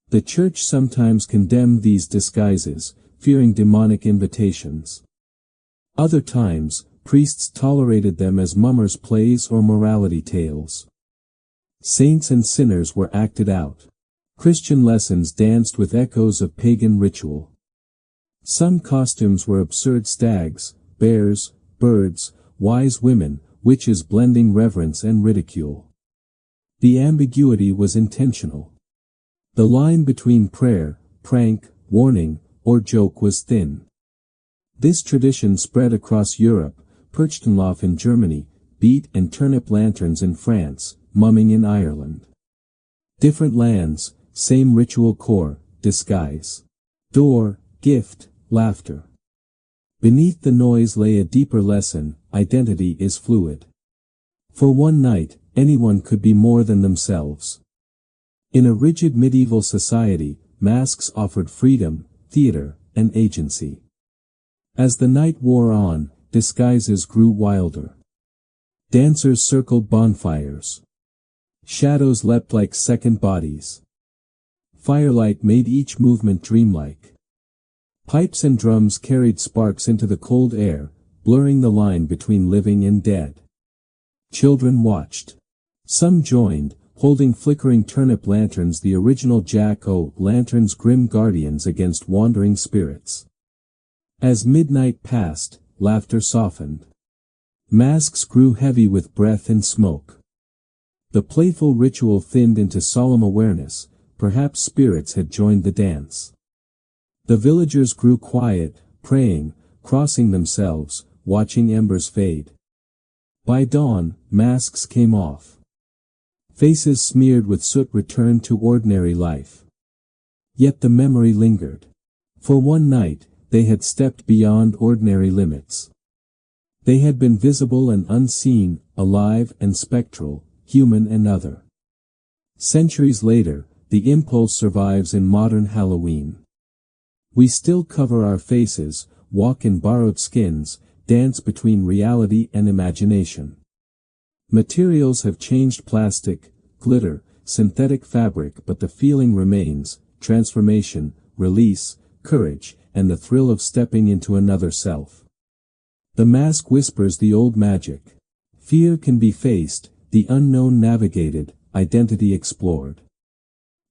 The church sometimes condemned these disguises, fearing demonic invitations. Other times, priests tolerated them as mummers' plays or morality tales. Saints and sinners were acted out. Christian lessons danced with echoes of pagan ritual. Some costumes were absurd stags, bears, birds, wise women, witches blending reverence and ridicule. The ambiguity was intentional. The line between prayer, prank, warning, or joke was thin. This tradition spread across Europe, Perchtenlauf in Germany, beet and turnip lanterns in France, mumming in Ireland. Different lands, same ritual core, disguise. Door, gift, laughter. Beneath the noise lay a deeper lesson: identity is fluid. For one night, anyone could be more than themselves. In a rigid medieval society, masks offered freedom, theater, and agency. As the night wore on, disguises grew wilder. Dancers circled bonfires. Shadows leapt like second bodies. Firelight made each movement dreamlike. Pipes and drums carried sparks into the cold air, blurring the line between living and dead. Children watched. Some joined, holding flickering turnip lanterns, the original jack-o'-lanterns, grim guardians against wandering spirits. As midnight passed, laughter softened. Masks grew heavy with breath and smoke. The playful ritual thinned into solemn awareness, perhaps spirits had joined the dance. The villagers grew quiet, praying, crossing themselves, watching embers fade. By dawn, masks came off. Faces smeared with soot returned to ordinary life. Yet the memory lingered. For one night, they had stepped beyond ordinary limits. They had been visible and unseen, alive and spectral, human and other. Centuries later, the impulse survives in modern Halloween. We still cover our faces, walk in borrowed skins, dance between reality and imagination. Materials have changed: plastic, glitter, synthetic fabric, but the feeling remains: transformation, release, courage, and the thrill of stepping into another self. The mask whispers the old magic. Fear can be faced, the unknown navigated, identity explored.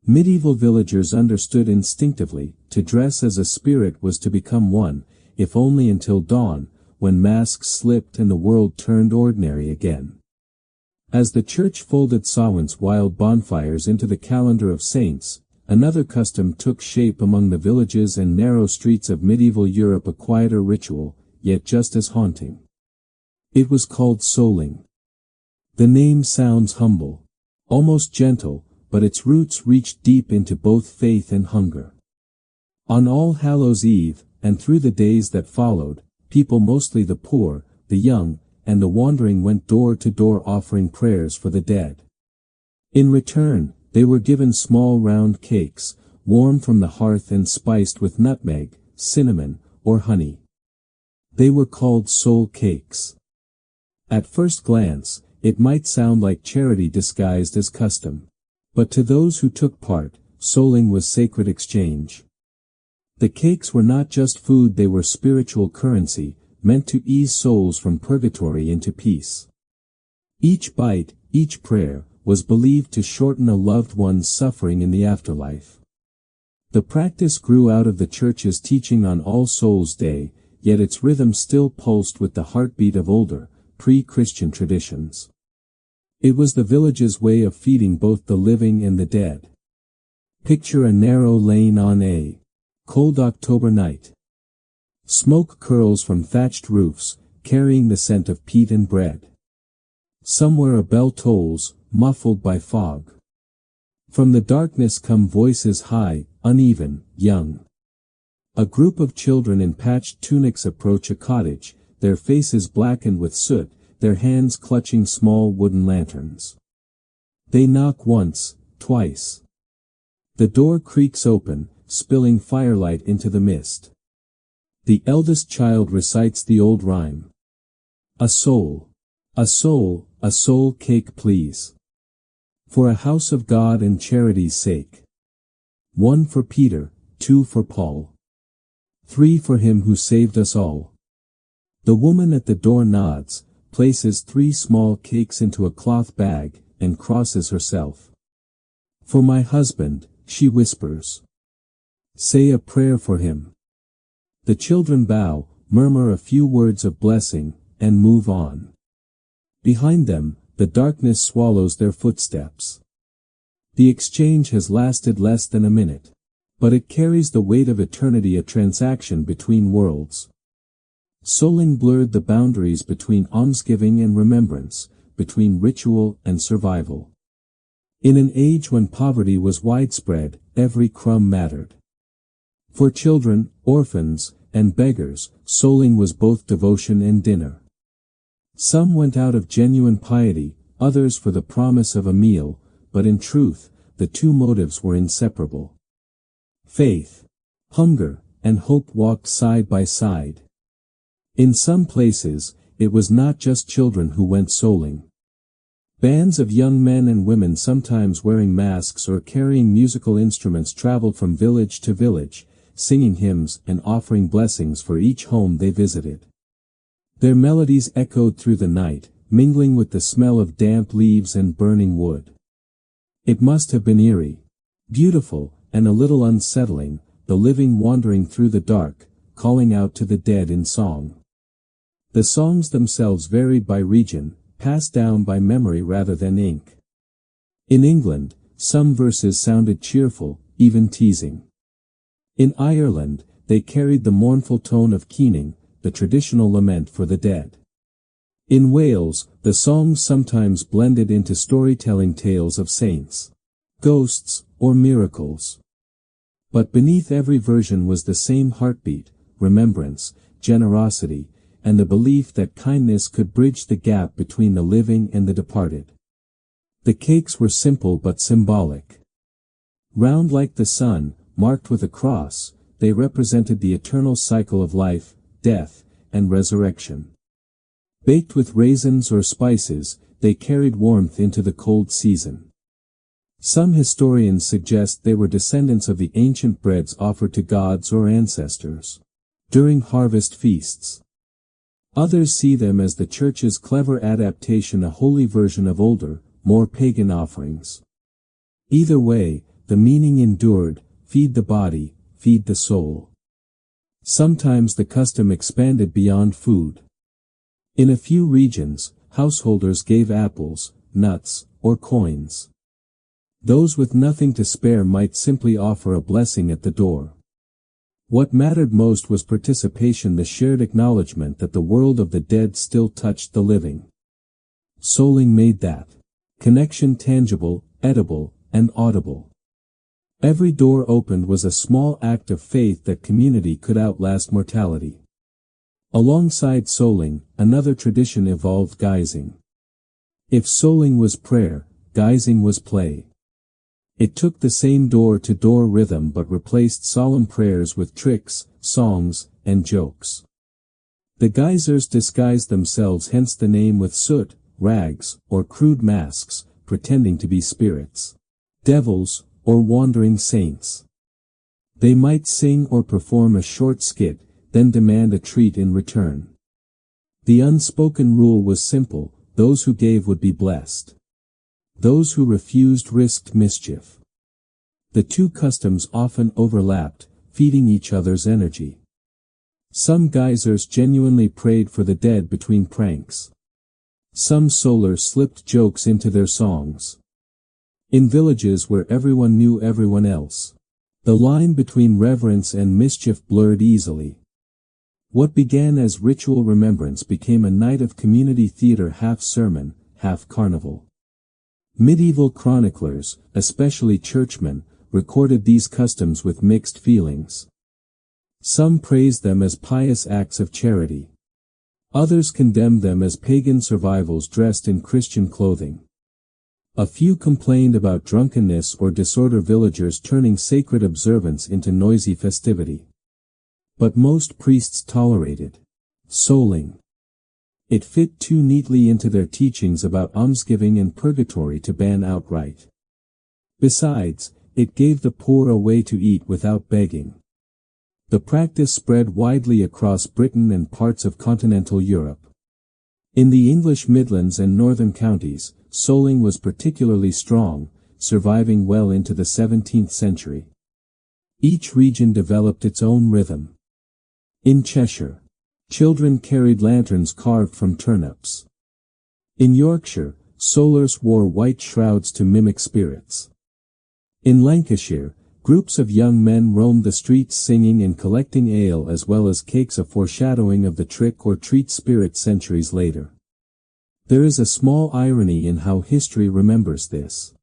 Medieval villagers understood instinctively: to dress as a spirit was to become one, if only until dawn, when masks slipped and the world turned ordinary again. As the church folded Samhain's wild bonfires into the calendar of saints, another custom took shape among the villages and narrow streets of medieval Europe, a quieter ritual, yet just as haunting. It was called souling. The name sounds humble, almost gentle, but its roots reached deep into both faith and hunger. On All Hallows Eve, and through the days that followed, people, mostly the poor, the young, and the wandering, went door to door offering prayers for the dead. In return, they were given small round cakes, warm from the hearth and spiced with nutmeg, cinnamon, or honey. They were called soul cakes. At first glance, it might sound like charity disguised as custom. But to those who took part, souling was sacred exchange. The cakes were not just food, they were spiritual currency, meant to ease souls from purgatory into peace. Each bite, each prayer, was believed to shorten a loved one's suffering in the afterlife. The practice grew out of the Church's teaching on All Souls' Day, yet its rhythm still pulsed with the heartbeat of older, pre-Christian traditions. It was the village's way of feeding both the living and the dead. Picture a narrow lane on a cold October night. Smoke curls from thatched roofs, carrying the scent of peat and bread. Somewhere a bell tolls, muffled by fog. From the darkness come voices high, uneven, young. A group of children in patched tunics approach a cottage, their faces blackened with soot, their hands clutching small wooden lanterns. They knock once, twice. The door creaks open, spilling firelight into the mist. The eldest child recites the old rhyme. A soul. A soul, a soul cake please. For a house of God and charity's sake. 1 for Peter, 2 for Paul. 3 for him who saved us all. The woman at the door nods, places 3 small cakes into a cloth bag, and crosses herself. For my husband, she whispers. Say a prayer for him. The children bow, murmur a few words of blessing, and move on. Behind them, the darkness swallows their footsteps. The exchange has lasted less than a minute. But it carries the weight of eternity, a transaction between worlds. Souling blurred the boundaries between almsgiving and remembrance, between ritual and survival. In an age when poverty was widespread, every crumb mattered. For children, orphans, and beggars, souling was both devotion and dinner. Some went out of genuine piety, others for the promise of a meal, but in truth, the two motives were inseparable. Faith, hunger, and hope walked side by side. In some places, it was not just children who went souling. Bands of young men and women, sometimes wearing masks or carrying musical instruments, traveled from village to village, singing hymns and offering blessings for each home they visited. Their melodies echoed through the night, mingling with the smell of damp leaves and burning wood. It must have been eerie, beautiful, and a little unsettling, the living wandering through the dark, calling out to the dead in song. The songs themselves varied by region, passed down by memory rather than ink. In England, some verses sounded cheerful, even teasing. In Ireland, they carried the mournful tone of keening, the traditional lament for the dead. In Wales, the songs sometimes blended into storytelling tales of saints, ghosts, or miracles. But beneath every version was the same heartbeat, remembrance, generosity, and the belief that kindness could bridge the gap between the living and the departed. The cakes were simple but symbolic. Round like the sun, marked with a cross, they represented the eternal cycle of life, death, and resurrection. Baked with raisins or spices, they carried warmth into the cold season. Some historians suggest they were descendants of the ancient breads offered to gods or ancestors during harvest feasts. Others see them as the Church's clever adaptation, a holy version of older, more pagan offerings. Either way, the meaning endured: feed the body, feed the soul. Sometimes the custom expanded beyond food. In a few regions, householders gave apples, nuts, or coins. Those with nothing to spare might simply offer a blessing at the door. What mattered most was participation, the shared acknowledgement that the world of the dead still touched the living. Souling made that connection tangible, edible, and audible. Every door opened was a small act of faith that community could outlast mortality. Alongside souling, another tradition evolved: guising. If souling was prayer, guising was play. It took the same door-to-door rhythm but replaced solemn prayers with tricks, songs, and jokes. The geysers disguised themselves, hence the name, with soot, rags, or crude masks, pretending to be spirits, devils, or wandering saints. They might sing or perform a short skit, then demand a treat in return. The unspoken rule was simple: those who gave would be blessed. Those who refused risked mischief. The two customs often overlapped, feeding each other's energy. Some geysers genuinely prayed for the dead between pranks. Some solars slipped jokes into their songs. In villages where everyone knew everyone else, the line between reverence and mischief blurred easily. What began as ritual remembrance became a night of community theater, half sermon, half carnival. Medieval chroniclers, especially churchmen, recorded these customs with mixed feelings. Some praised them as pious acts of charity. Others condemned them as pagan survivals dressed in Christian clothing. A few complained about drunkenness or disorder, villagers turning sacred observance into noisy festivity. But most priests tolerated souling. It fit too neatly into their teachings about almsgiving and purgatory to ban outright. Besides, it gave the poor a way to eat without begging. The practice spread widely across Britain and parts of continental Europe. In the English Midlands and northern counties, souling was particularly strong, surviving well into the 17th century. Each region developed its own rhythm. In Cheshire, children carried lanterns carved from turnips. In Yorkshire, solars wore white shrouds to mimic spirits. In Lancashire, groups of young men roamed the streets singing and collecting ale as well as cakes, a foreshadowing of the trick or treat spirit centuries later. There is a small irony in how history remembers this.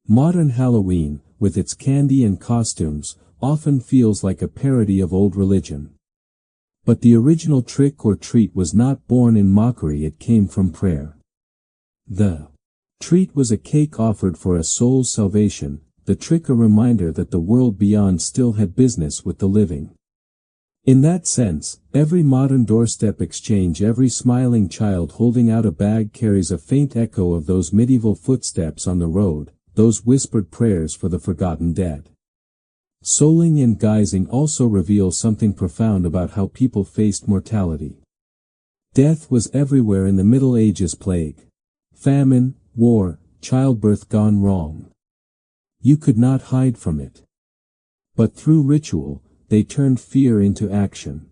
Modern Halloween, with its candy and costumes, often feels like a parody of old religion. But the original trick or treat was not born in mockery, it came from prayer. The treat was a cake offered for a soul's salvation, the trick a reminder that the world beyond still had business with the living. In that sense, every modern doorstep exchange, every smiling child holding out a bag carries a faint echo of those medieval footsteps on the road, those whispered prayers for the forgotten dead. Souling and guising also reveal something profound about how people faced mortality. Death was everywhere in the Middle Ages: plague, famine, war, childbirth gone wrong. You could not hide from it. But through ritual, they turned fear into action.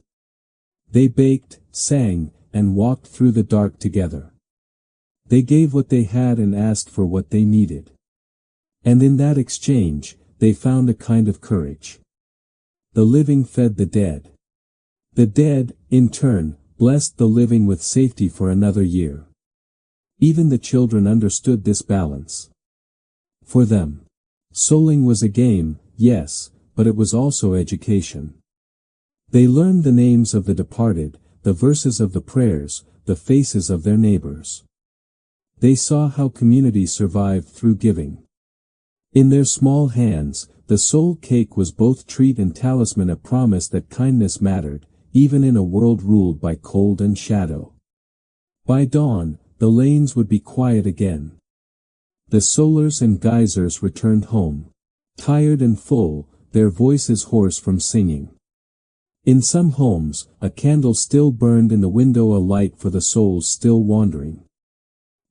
They baked, sang, and walked through the dark together. They gave what they had and asked for what they needed. And in that exchange, they found a kind of courage. The living fed the dead. The dead, in turn, blessed the living with safety for another year. Even the children understood this balance. For them, souling was a game, yes, but it was also education. They learned the names of the departed, the verses of the prayers, the faces of their neighbors. They saw how community survived through giving. In their small hands, the soul cake was both treat and talisman, a promise that kindness mattered, even in a world ruled by cold and shadow. By dawn, the lanes would be quiet again. The solars and geysers returned home, tired and full, their voices hoarse from singing. In some homes, a candle still burned in the window, a light for the souls still wandering.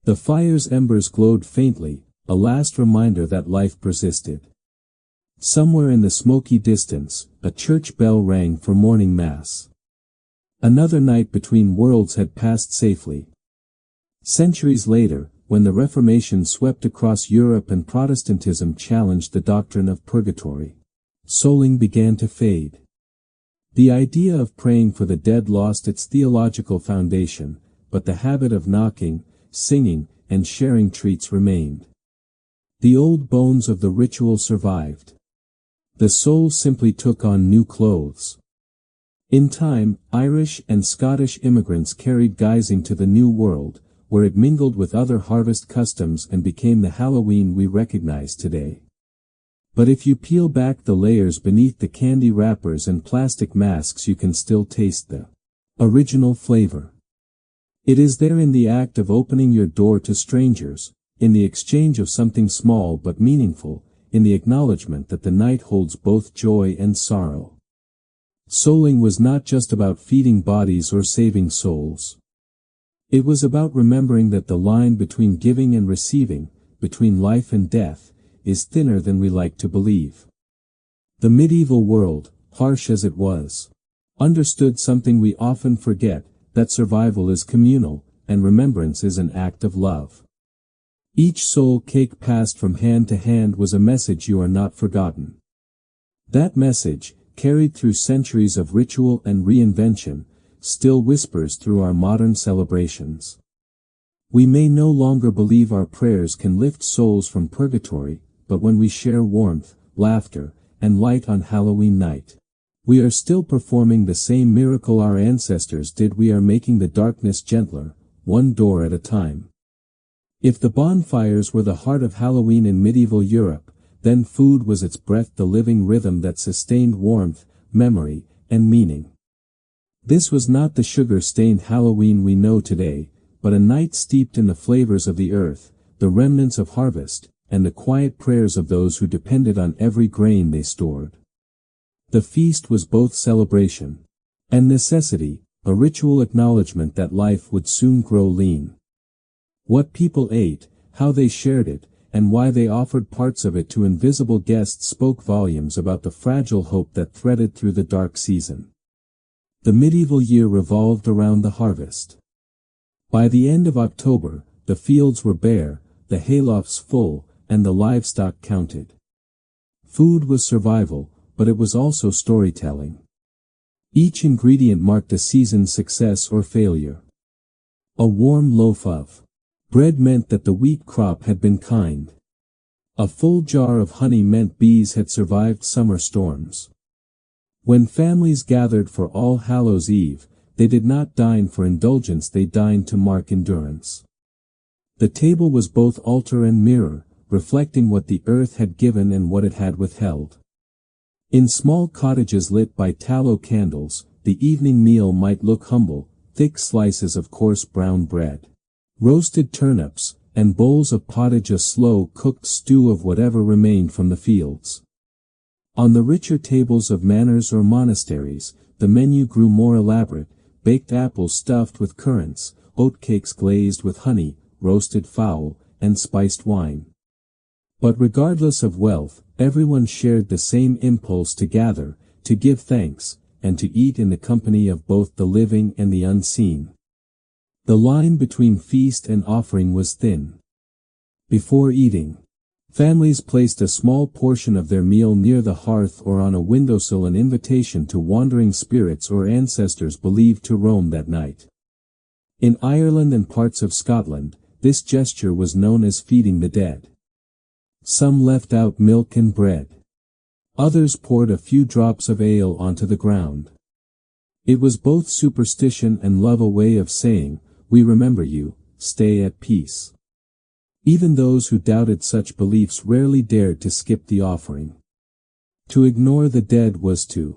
The fire's embers glowed faintly, a last reminder that life persisted. Somewhere in the smoky distance, a church bell rang for morning mass. Another night between worlds had passed safely. Centuries later, when the Reformation swept across Europe and Protestantism challenged the doctrine of purgatory, souling began to fade. The idea of praying for the dead lost its theological foundation, but the habit of knocking, singing, and sharing treats remained. The old bones of the ritual survived. The soul simply took on new clothes. In time, Irish and Scottish immigrants carried guising to the New World, where it mingled with other harvest customs and became the Halloween we recognize today. But if you peel back the layers beneath the candy wrappers and plastic masks, you can still taste the original flavor. It is there in the act of opening your door to strangers, in the exchange of something small but meaningful, in the acknowledgement that the night holds both joy and sorrow. Souling was not just about feeding bodies or saving souls. It was about remembering that the line between giving and receiving, between life and death, is thinner than we like to believe. The medieval world, harsh as it was, understood something we often forget, that survival is communal, and remembrance is an act of love. Each soul cake passed from hand to hand was a message: you are not forgotten. That message, carried through centuries of ritual and reinvention, still whispers through our modern celebrations. We may no longer believe our prayers can lift souls from purgatory, but when we share warmth, laughter, and light on Halloween night, we are still performing the same miracle our ancestors did. We are making the darkness gentler, one door at a time. If the bonfires were the heart of Halloween in medieval Europe, then food was its breath, the living rhythm that sustained warmth, memory, and meaning. This was not the sugar-stained Halloween we know today, but a night steeped in the flavors of the earth, the remnants of harvest, and the quiet prayers of those who depended on every grain they stored. The feast was both celebration and necessity, a ritual acknowledgement that life would soon grow lean. What people ate, how they shared it, and why they offered parts of it to invisible guests spoke volumes about the fragile hope that threaded through the dark season. The medieval year revolved around the harvest. By the end of October, the fields were bare, the haylofts full, and the livestock counted. Food was survival, but it was also storytelling. Each ingredient marked a season's success or failure. A warm loaf of bread meant that the wheat crop had been kind. A full jar of honey meant bees had survived summer storms. When families gathered for All Hallows Eve, they did not dine for indulgence, they dined to mark endurance. The table was both altar and mirror, reflecting what the earth had given and what it had withheld. In small cottages lit by tallow candles, the evening meal might look humble: thick slices of coarse brown bread, roasted turnips, and bowls of pottage, a slow-cooked stew of whatever remained from the fields. On the richer tables of manors or monasteries, the menu grew more elaborate: baked apples stuffed with currants, oatcakes glazed with honey, roasted fowl, and spiced wine. But regardless of wealth, everyone shared the same impulse to gather, to give thanks, and to eat in the company of both the living and the unseen. The line between feast and offering was thin. Before eating, families placed a small portion of their meal near the hearth or on a windowsill, an invitation to wandering spirits or ancestors believed to roam that night. In Ireland and parts of Scotland, this gesture was known as feeding the dead. Some left out milk and bread. Others poured a few drops of ale onto the ground. It was both superstition and love, a way of saying, "We remember you, stay at peace." Even those who doubted such beliefs rarely dared to skip the offering. To ignore the dead was to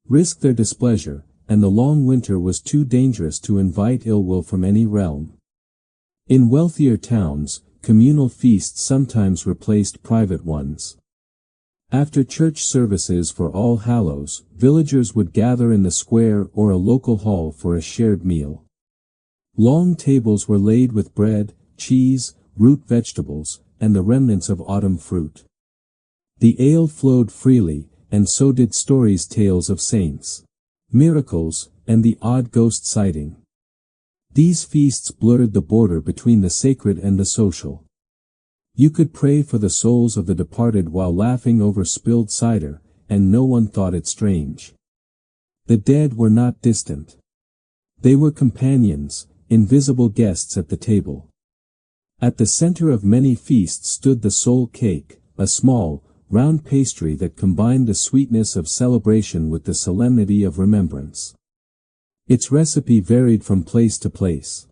risk their displeasure, and the long winter was too dangerous to invite ill will from any realm. In wealthier towns, communal feasts sometimes replaced private ones. After church services for All Hallows, villagers would gather in the square or a local hall for a shared meal. Long tables were laid with bread, cheese, root vegetables, and the remnants of autumn fruit. The ale flowed freely, and so did stories, tales of saints, miracles, and the odd ghost sighting. These feasts blurred the border between the sacred and the social. You could pray for the souls of the departed while laughing over spilled cider, and no one thought it strange. The dead were not distant. They were companions, invisible guests at the table. At the center of many feasts stood the soul cake, a small, round pastry that combined the sweetness of celebration with the solemnity of remembrance. Its recipe varied from place to place,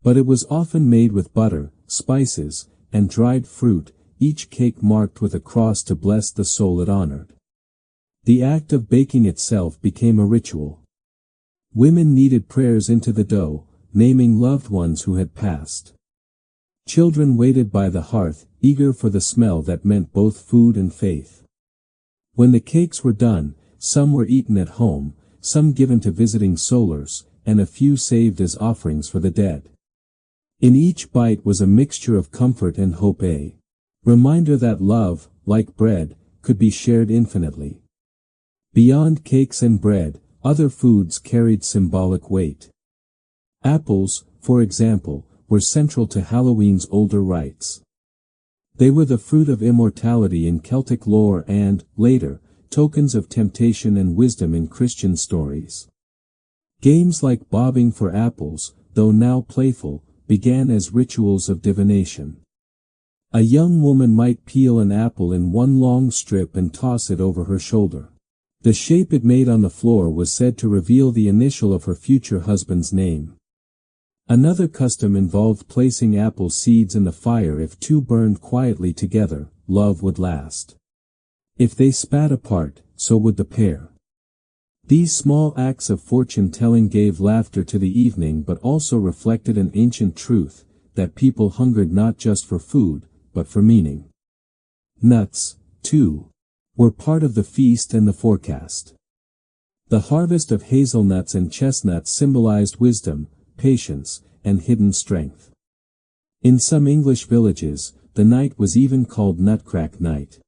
but it was often made with butter, spices, and dried fruit, each cake marked with a cross to bless the soul it honored. The act of baking itself became a ritual. Women kneaded prayers into the dough, naming loved ones who had passed. Children waited by the hearth, eager for the smell that meant both food and faith. When the cakes were done, some were eaten at home, some given to visiting solars, and a few saved as offerings for the dead. In each bite was a mixture of comfort and hope, a reminder that love, like bread, could be shared infinitely. Beyond cakes and bread, other foods carried symbolic weight. Apples, for example, were central to Halloween's older rites. They were the fruit of immortality in Celtic lore and, later, tokens of temptation and wisdom in Christian stories. Games like bobbing for apples, though now playful, began as rituals of divination. A young woman might peel an apple in one long strip and toss it over her shoulder. The shape it made on the floor was said to reveal the initial of her future husband's name. Another custom involved placing apple seeds in the fire. If two burned quietly together, love would last. If they spat apart, so would the pair. These small acts of fortune-telling gave laughter to the evening but also reflected an ancient truth, that people hungered not just for food, but for meaning. Nuts, too, were part of the feast and the forecast. The harvest of hazelnuts and chestnuts symbolized wisdom, patience, and hidden strength. In some English villages, the night was even called Nutcrack Night.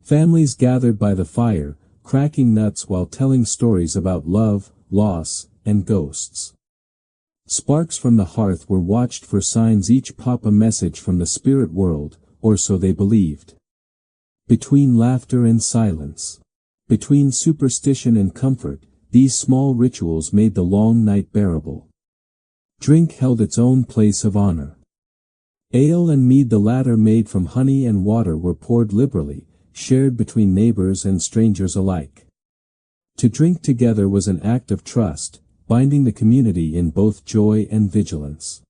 Families gathered by the fire, cracking nuts while telling stories about love, loss, and ghosts. Sparks from the hearth were watched for signs, each pop a message from the spirit world, or so they believed. Between laughter and silence, between superstition and comfort, these small rituals made the long night bearable. Drink held its own place of honor. Ale and mead, the latter made from honey and water, were poured liberally, shared between neighbors and strangers alike. To drink together was an act of trust, binding the community in both joy and vigilance.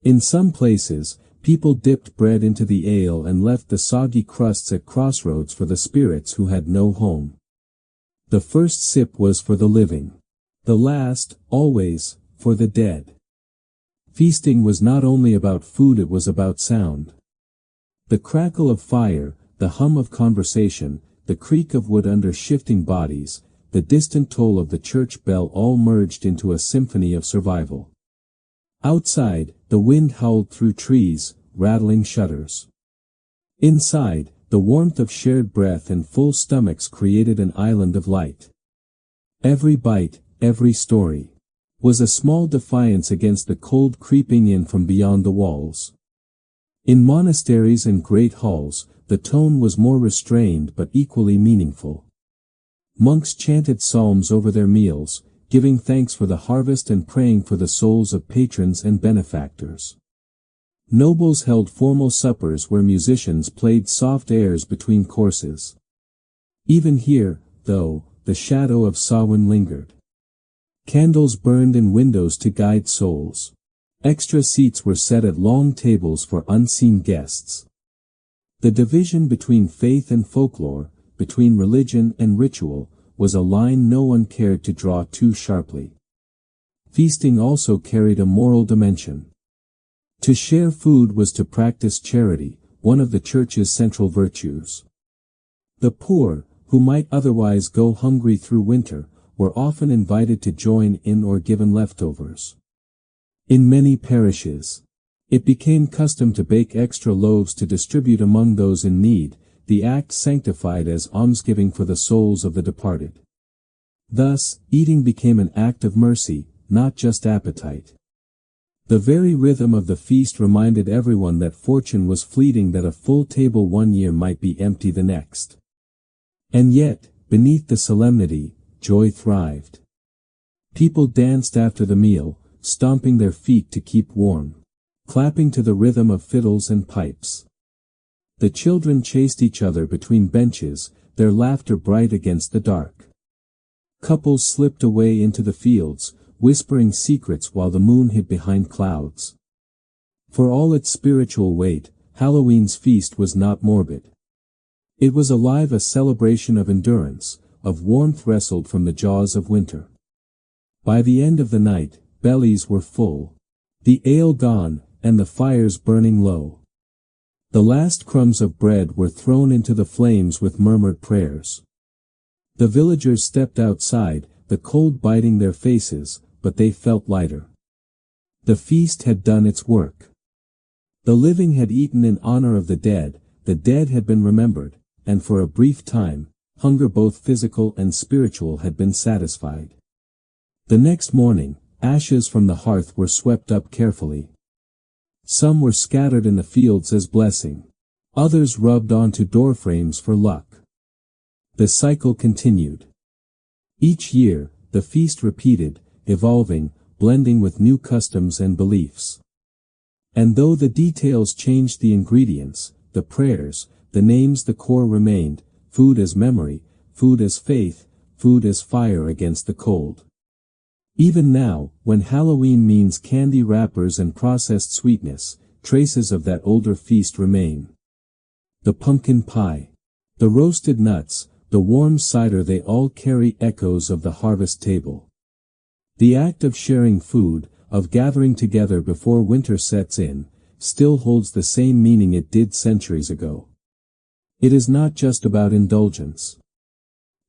In some places, people dipped bread into the ale and left the soggy crusts at crossroads for the spirits who had no home. The first sip was for the living. The last, always, for the dead. Feasting was not only about food, it was about sound. The crackle of fire, the hum of conversation, the creak of wood under shifting bodies, the distant toll of the church bell all merged into a symphony of survival. Outside, the wind howled through trees, rattling shutters. Inside, the warmth of shared breath and full stomachs created an island of light. Every bite, every story, was a small defiance against the cold creeping in from beyond the walls. In monasteries and great halls, the tone was more restrained but equally meaningful. Monks chanted psalms over their meals, giving thanks for the harvest and praying for the souls of patrons and benefactors. Nobles held formal suppers where musicians played soft airs between courses. Even here, though, the shadow of Samhain lingered. Candles burned in windows to guide souls. Extra seats were set at long tables for unseen guests. The division between faith and folklore, between religion and ritual, was a line no one cared to draw too sharply. Feasting also carried a moral dimension. To share food was to practice charity, one of the church's central virtues. The poor, who might otherwise go hungry through winter, were often invited to join in or given leftovers. In many parishes, it became custom to bake extra loaves to distribute among those in need, the act sanctified as almsgiving for the souls of the departed. Thus, eating became an act of mercy, not just appetite. The very rhythm of the feast reminded everyone that fortune was fleeting, that a full table one year might be empty the next. And yet, beneath the solemnity, joy thrived. People danced after the meal, stomping their feet to keep warm, clapping to the rhythm of fiddles and pipes. The children chased each other between benches, their laughter bright against the dark. Couples slipped away into the fields, whispering secrets while the moon hid behind clouds. For all its spiritual weight, Halloween's feast was not morbid. It was alive, a celebration of endurance, of warmth wrestled from the jaws of winter. By the end of the night, bellies were full, the ale gone, and the fires burning low. The last crumbs of bread were thrown into the flames with murmured prayers. The villagers stepped outside, the cold biting their faces, but they felt lighter. The feast had done its work. The living had eaten in honor of the dead had been remembered, and for a brief time, hunger both physical and spiritual had been satisfied. The next morning, ashes from the hearth were swept up carefully. Some were scattered in the fields as blessing. Others rubbed onto doorframes for luck. The cycle continued. Each year, the feast repeated, evolving, blending with new customs and beliefs. And though the details changed, the ingredients, the prayers, the names, the core remained: food as memory, food as faith, food as fire against the cold. Even now, when Halloween means candy wrappers and processed sweetness, traces of that older feast remain. The pumpkin pie, the roasted nuts, the warm cider, they all carry echoes of the harvest table. The act of sharing food, of gathering together before winter sets in, still holds the same meaning it did centuries ago. It is not just about indulgence.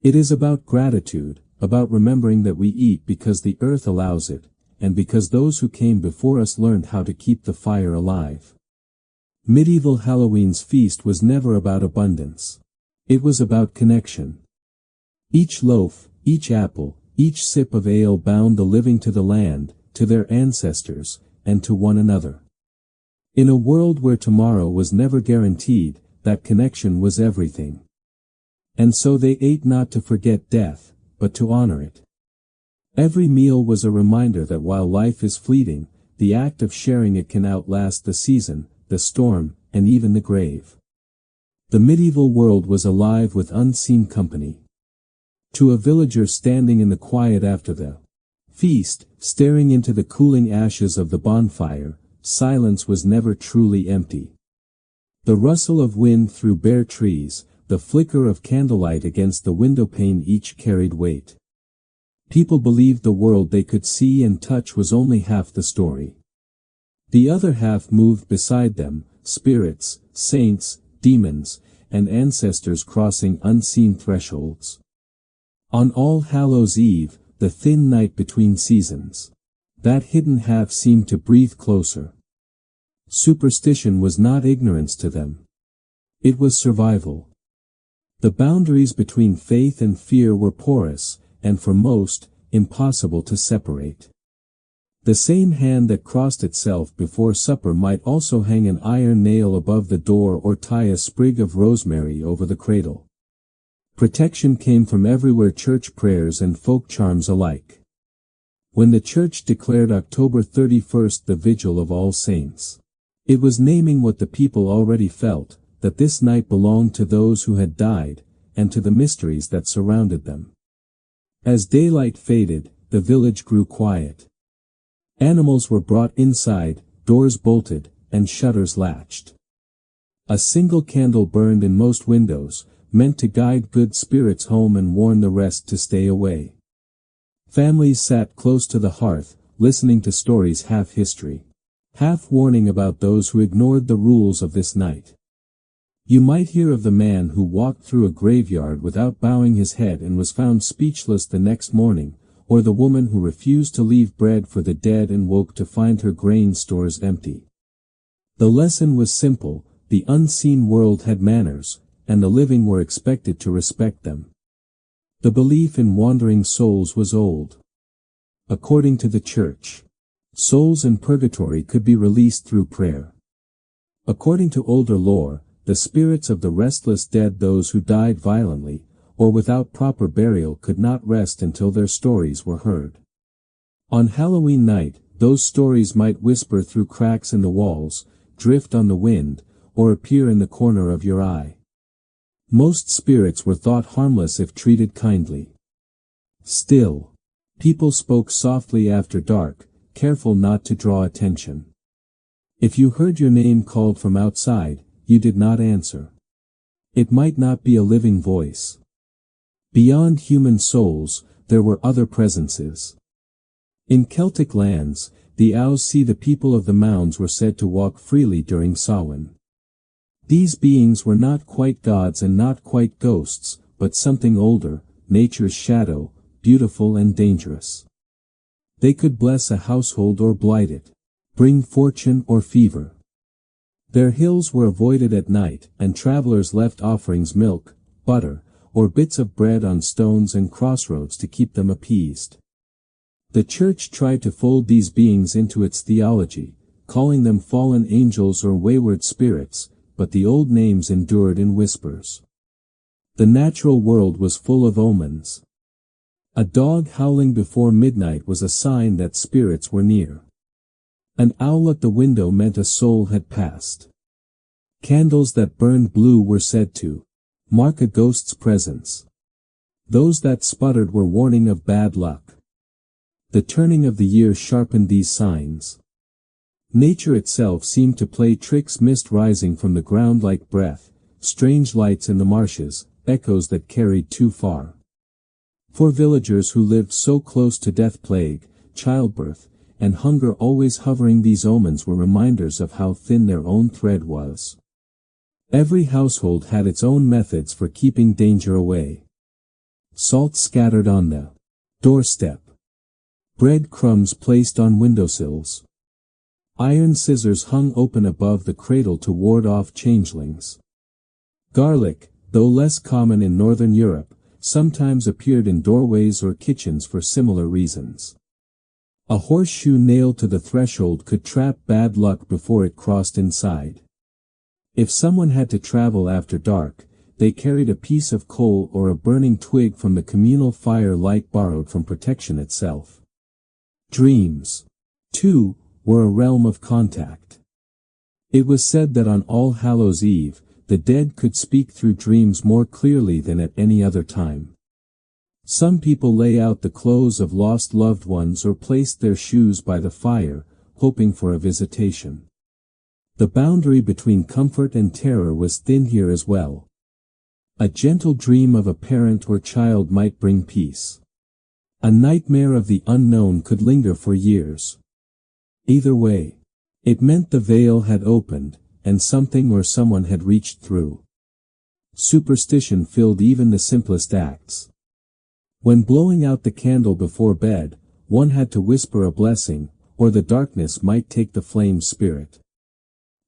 It is about gratitude, about remembering that we eat because the earth allows it, and because those who came before us learned how to keep the fire alive. Medieval Halloween's feast was never about abundance. It was about connection. Each loaf, each apple, each sip of ale bound the living to the land, to their ancestors, and to one another. In a world where tomorrow was never guaranteed, that connection was everything. And so they ate not to forget death, but to honor it. Every meal was a reminder that while life is fleeting, the act of sharing it can outlast the season, the storm, and even the grave. The medieval world was alive with unseen company. To a villager standing in the quiet after the feast, staring into the cooling ashes of the bonfire, silence was never truly empty. The rustle of wind through bare trees, the flicker of candlelight against the windowpane, each carried weight. People believed the world they could see and touch was only half the story. The other half moved beside them, spirits, saints, demons, and ancestors crossing unseen thresholds. On All Hallows Eve, the thin night between seasons, that hidden half seemed to breathe closer. Superstition was not ignorance to them. It was survival. The boundaries between faith and fear were porous, and for most, impossible to separate. The same hand that crossed itself before supper might also hang an iron nail above the door or tie a sprig of rosemary over the cradle. Protection came from everywhere, church prayers and folk charms alike. When the church declared October 31st the Vigil of All Saints, it was naming what the people already felt, that this night belonged to those who had died, and to the mysteries that surrounded them. As daylight faded, the village grew quiet. Animals were brought inside, doors bolted, and shutters latched. A single candle burned in most windows, meant to guide good spirits home and warn the rest to stay away. Families sat close to the hearth, listening to stories half history, half warning about those who ignored the rules of this night. You might hear of the man who walked through a graveyard without bowing his head and was found speechless the next morning, or the woman who refused to leave bread for the dead and woke to find her grain stores empty. The lesson was simple: the unseen world had manners, and the living were expected to respect them. The belief in wandering souls was old. According to the church, souls in purgatory could be released through prayer. According to older lore, the spirits of the restless dead, those who died violently, or without proper burial, could not rest until their stories were heard. On Halloween night, those stories might whisper through cracks in the walls, drift on the wind, or appear in the corner of your eye. Most spirits were thought harmless if treated kindly. Still, people spoke softly after dark, careful not to draw attention. If you heard your name called from outside, you did not answer. It might not be a living voice. Beyond human souls, there were other presences. In Celtic lands, the Owsee, the people of the mounds, were said to walk freely during Samhain. These beings were not quite gods and not quite ghosts, but something older, nature's shadow, beautiful and dangerous. They could bless a household or blight it, bring fortune or fever. Their hills were avoided at night, and travelers left offerings, milk, butter, or bits of bread on stones and crossroads to keep them appeased. The Church tried to fold these beings into its theology, calling them fallen angels or wayward spirits, but the old names endured in whispers. The natural world was full of omens. A dog howling before midnight was a sign that spirits were near. An owl at the window meant a soul had passed. Candles that burned blue were said to mark a ghost's presence. Those that sputtered were warning of bad luck. The turning of the year sharpened these signs. Nature itself seemed to play tricks, mist rising from the ground like breath, strange lights in the marshes, echoes that carried too far. For villagers who lived so close to death, plague, childbirth, and hunger always hovering, these omens were reminders of how thin their own thread was. Every household had its own methods for keeping danger away. Salt scattered on the doorstep. Bread crumbs placed on windowsills. Iron scissors hung open above the cradle to ward off changelings. Garlic, though less common in Northern Europe, sometimes appeared in doorways or kitchens for similar reasons. A horseshoe nailed to the threshold could trap bad luck before it crossed inside. If someone had to travel after dark, they carried a piece of coal or a burning twig from the communal fire light borrowed from protection itself. Dreams, too, were a realm of contact. It was said that on All Hallows Eve, the dead could speak through dreams more clearly than at any other time. Some people lay out the clothes of lost loved ones or placed their shoes by the fire, hoping for a visitation. The boundary between comfort and terror was thin here as well. A gentle dream of a parent or child might bring peace. A nightmare of the unknown could linger for years. Either way, it meant the veil had opened, and something or someone had reached through. Superstition filled even the simplest acts. When blowing out the candle before bed, one had to whisper a blessing, or the darkness might take the flame's spirit.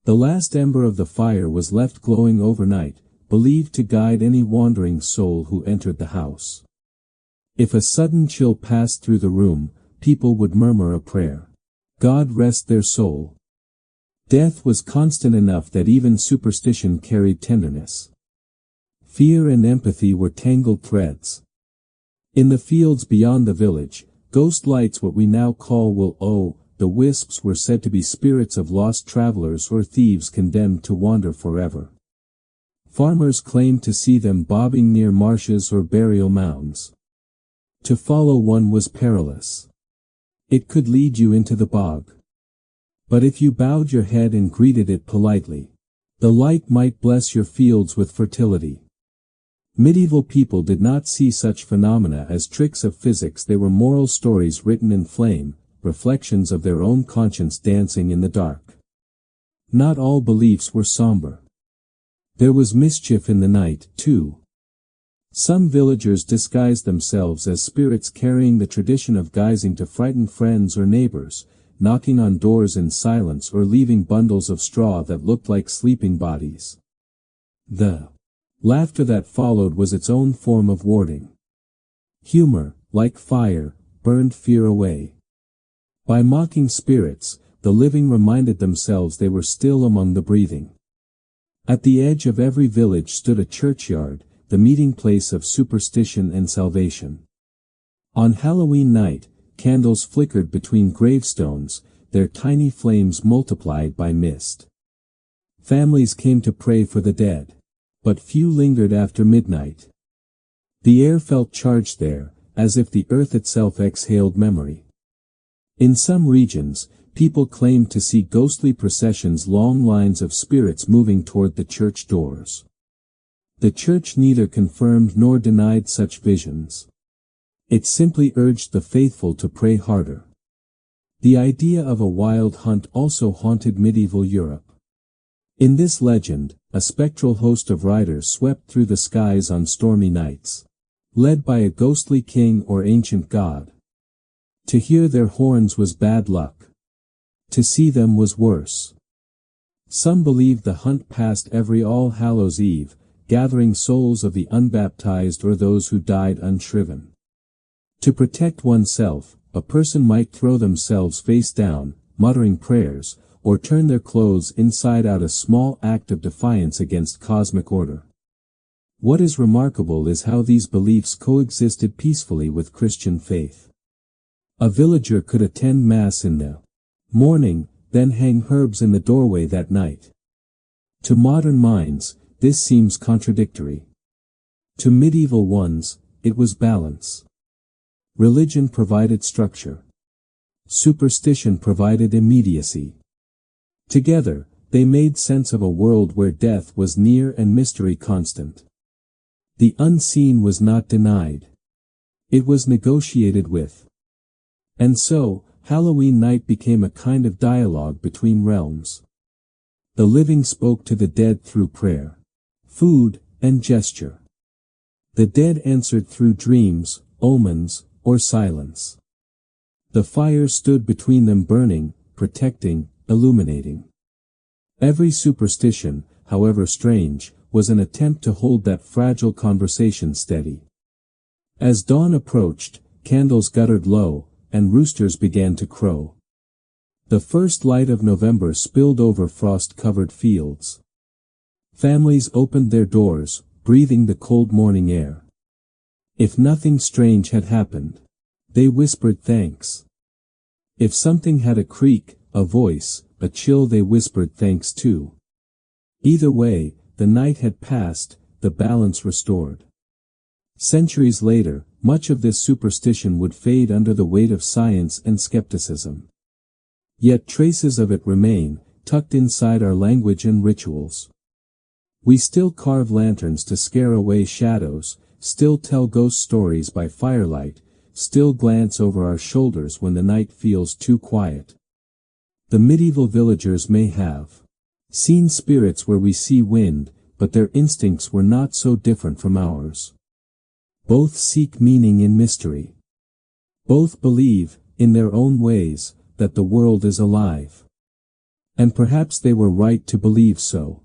The last ember of the fire was left glowing overnight, believed to guide any wandering soul who entered the house. If a sudden chill passed through the room, people would murmur a prayer. God rest their soul. Death was constant enough that even superstition carried tenderness. Fear and empathy were tangled threads. In the fields beyond the village, ghost lights, what we now call the wisps, were said to be spirits of lost travelers or thieves condemned to wander forever. Farmers claimed to see them bobbing near marshes or burial mounds. To follow one was perilous. It could lead you into the bog. But if you bowed your head and greeted it politely, the light might bless your fields with fertility. Medieval people did not see such phenomena as tricks of physics. They were moral stories written in flame, reflections of their own conscience dancing in the dark. Not all beliefs were somber. There was mischief in the night, too. Some villagers disguised themselves as spirits, carrying the tradition of guising to frighten friends or neighbors, knocking on doors in silence or leaving bundles of straw that looked like sleeping bodies. The laughter that followed was its own form of warding. Humor, like fire, burned fear away. By mocking spirits, the living reminded themselves they were still among the breathing. At the edge of every village stood a churchyard, the meeting place of superstition and salvation. On Halloween night, candles flickered between gravestones, their tiny flames multiplied by mist. Families came to pray for the dead, but few lingered after midnight. The air felt charged there, as if the earth itself exhaled memory. In some regions, people claimed to see ghostly processions, long lines of spirits moving toward the church doors. The church neither confirmed nor denied such visions. It simply urged the faithful to pray harder. The idea of a wild hunt also haunted medieval Europe. In this legend, a spectral host of riders swept through the skies on stormy nights, led by a ghostly king or ancient god. To hear their horns was bad luck. To see them was worse. Some believed the hunt passed every All Hallows Eve, gathering souls of the unbaptized or those who died unshriven. To protect oneself, a person might throw themselves face down, muttering prayers, or turn their clothes inside out, a small act of defiance against cosmic order. What is remarkable is how these beliefs coexisted peacefully with Christian faith. A villager could attend Mass in the morning, then hang herbs in the doorway that night. To modern minds, this seems contradictory. To medieval ones, it was balance. Religion provided structure. Superstition provided immediacy. Together, they made sense of a world where death was near and mystery constant. The unseen was not denied. It was negotiated with. And so, Halloween night became a kind of dialogue between realms. The living spoke to the dead through prayer, food, and gesture. The dead answered through dreams, omens, or silence. The fire stood between them, burning, protecting, illuminating. Every superstition, however strange, was an attempt to hold that fragile conversation steady. As dawn approached, candles guttered low, and roosters began to crow. The first light of November spilled over frost-covered fields. Families opened their doors, breathing the cold morning air. If nothing strange had happened, they whispered thanks. If something had a creak, a voice, a chill, they whispered thanks too. Either way, the night had passed, the balance restored. Centuries later, much of this superstition would fade under the weight of science and skepticism. Yet traces of it remain, tucked inside our language and rituals. We still carve lanterns to scare away shadows, still tell ghost stories by firelight, still glance over our shoulders when the night feels too quiet. The medieval villagers may have seen spirits where we see wind, but their instincts were not so different from ours. Both seek meaning in mystery. Both believe, in their own ways, that the world is alive. And perhaps they were right to believe so.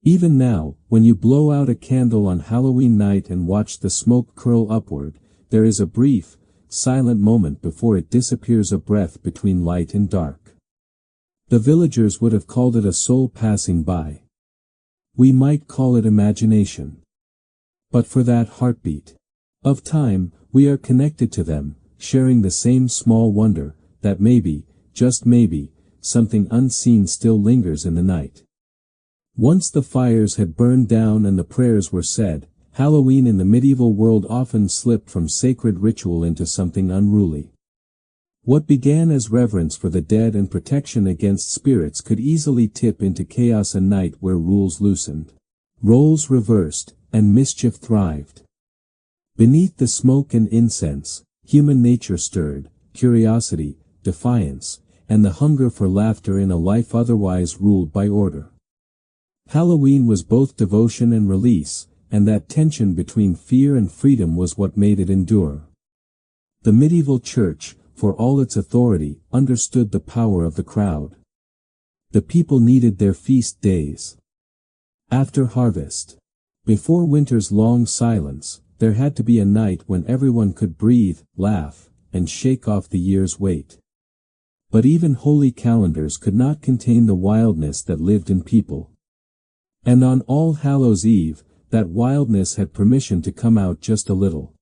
Even now, when you blow out a candle on Halloween night and watch the smoke curl upward, there is a brief, silent moment before it disappears, a breath between light and dark. The villagers would have called it a soul passing by. We might call it imagination. But for that heartbeat of time, we are connected to them, sharing the same small wonder, that maybe, just maybe, something unseen still lingers in the night. Once the fires had burned down and the prayers were said, Halloween in the medieval world often slipped from sacred ritual into something unruly. What began as reverence for the dead and protection against spirits could easily tip into chaos, a night where rules loosened, roles reversed, and mischief thrived. Beneath the smoke and incense, human nature stirred, curiosity, defiance, and the hunger for laughter in a life otherwise ruled by order. Halloween was both devotion and release, and that tension between fear and freedom was what made it endure. The medieval church, for all its authority, understood the power of the crowd. The people needed their feast days. After harvest, before winter's long silence, there had to be a night when everyone could breathe, laugh, and shake off the year's weight. But even holy calendars could not contain the wildness that lived in people. And on All Hallows Eve, that wildness had permission to come out just a little.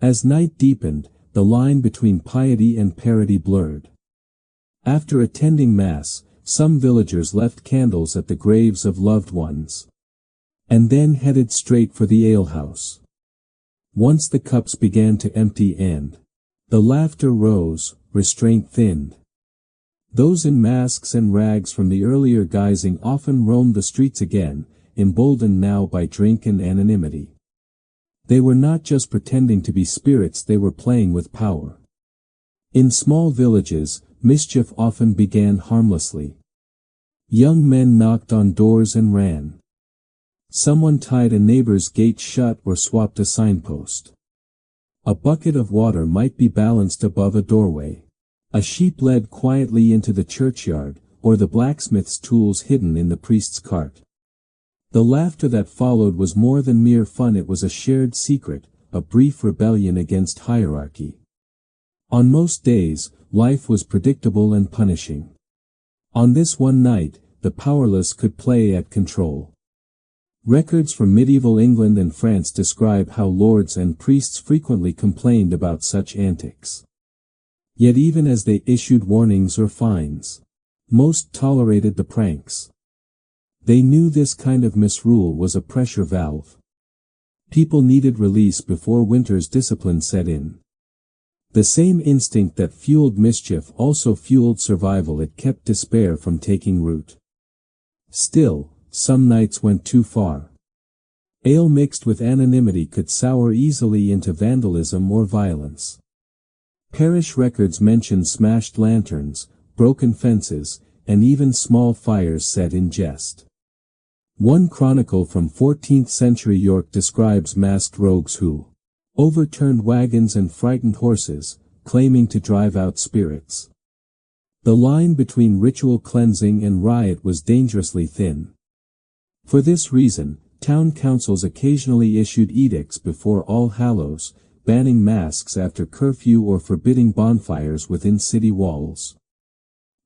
As night deepened, the line between piety and parody blurred. After attending Mass, some villagers left candles at the graves of loved ones, and then headed straight for the alehouse. Once the cups began to empty and the laughter rose, restraint thinned. Those in masks and rags from the earlier guising often roamed the streets again, emboldened now by drink and anonymity. They were not just pretending to be spirits, they were playing with power. In small villages, mischief often began harmlessly. Young men knocked on doors and ran. Someone tied a neighbor's gate shut or swapped a signpost. A bucket of water might be balanced above a doorway. A sheep led quietly into the churchyard, or the blacksmith's tools hidden in the priest's cart. The laughter that followed was more than mere fun, it was a shared secret, a brief rebellion against hierarchy. On most days, life was predictable and punishing. On this one night, the powerless could play at control. Records from medieval England and France describe how lords and priests frequently complained about such antics. Yet even as they issued warnings or fines, most tolerated the pranks. They knew this kind of misrule was a pressure valve. People needed release before winter's discipline set in. The same instinct that fueled mischief also fueled survival. It kept despair from taking root. Still, some nights went too far. Ale mixed with anonymity could sour easily into vandalism or violence. Parish records mention smashed lanterns, broken fences, and even small fires set in jest. One chronicle from 14th century York describes masked rogues who overturned wagons and frightened horses, claiming to drive out spirits. The line between ritual cleansing and riot was dangerously thin. For this reason, town councils occasionally issued edicts before All Hallows, banning masks after curfew or forbidding bonfires within city walls.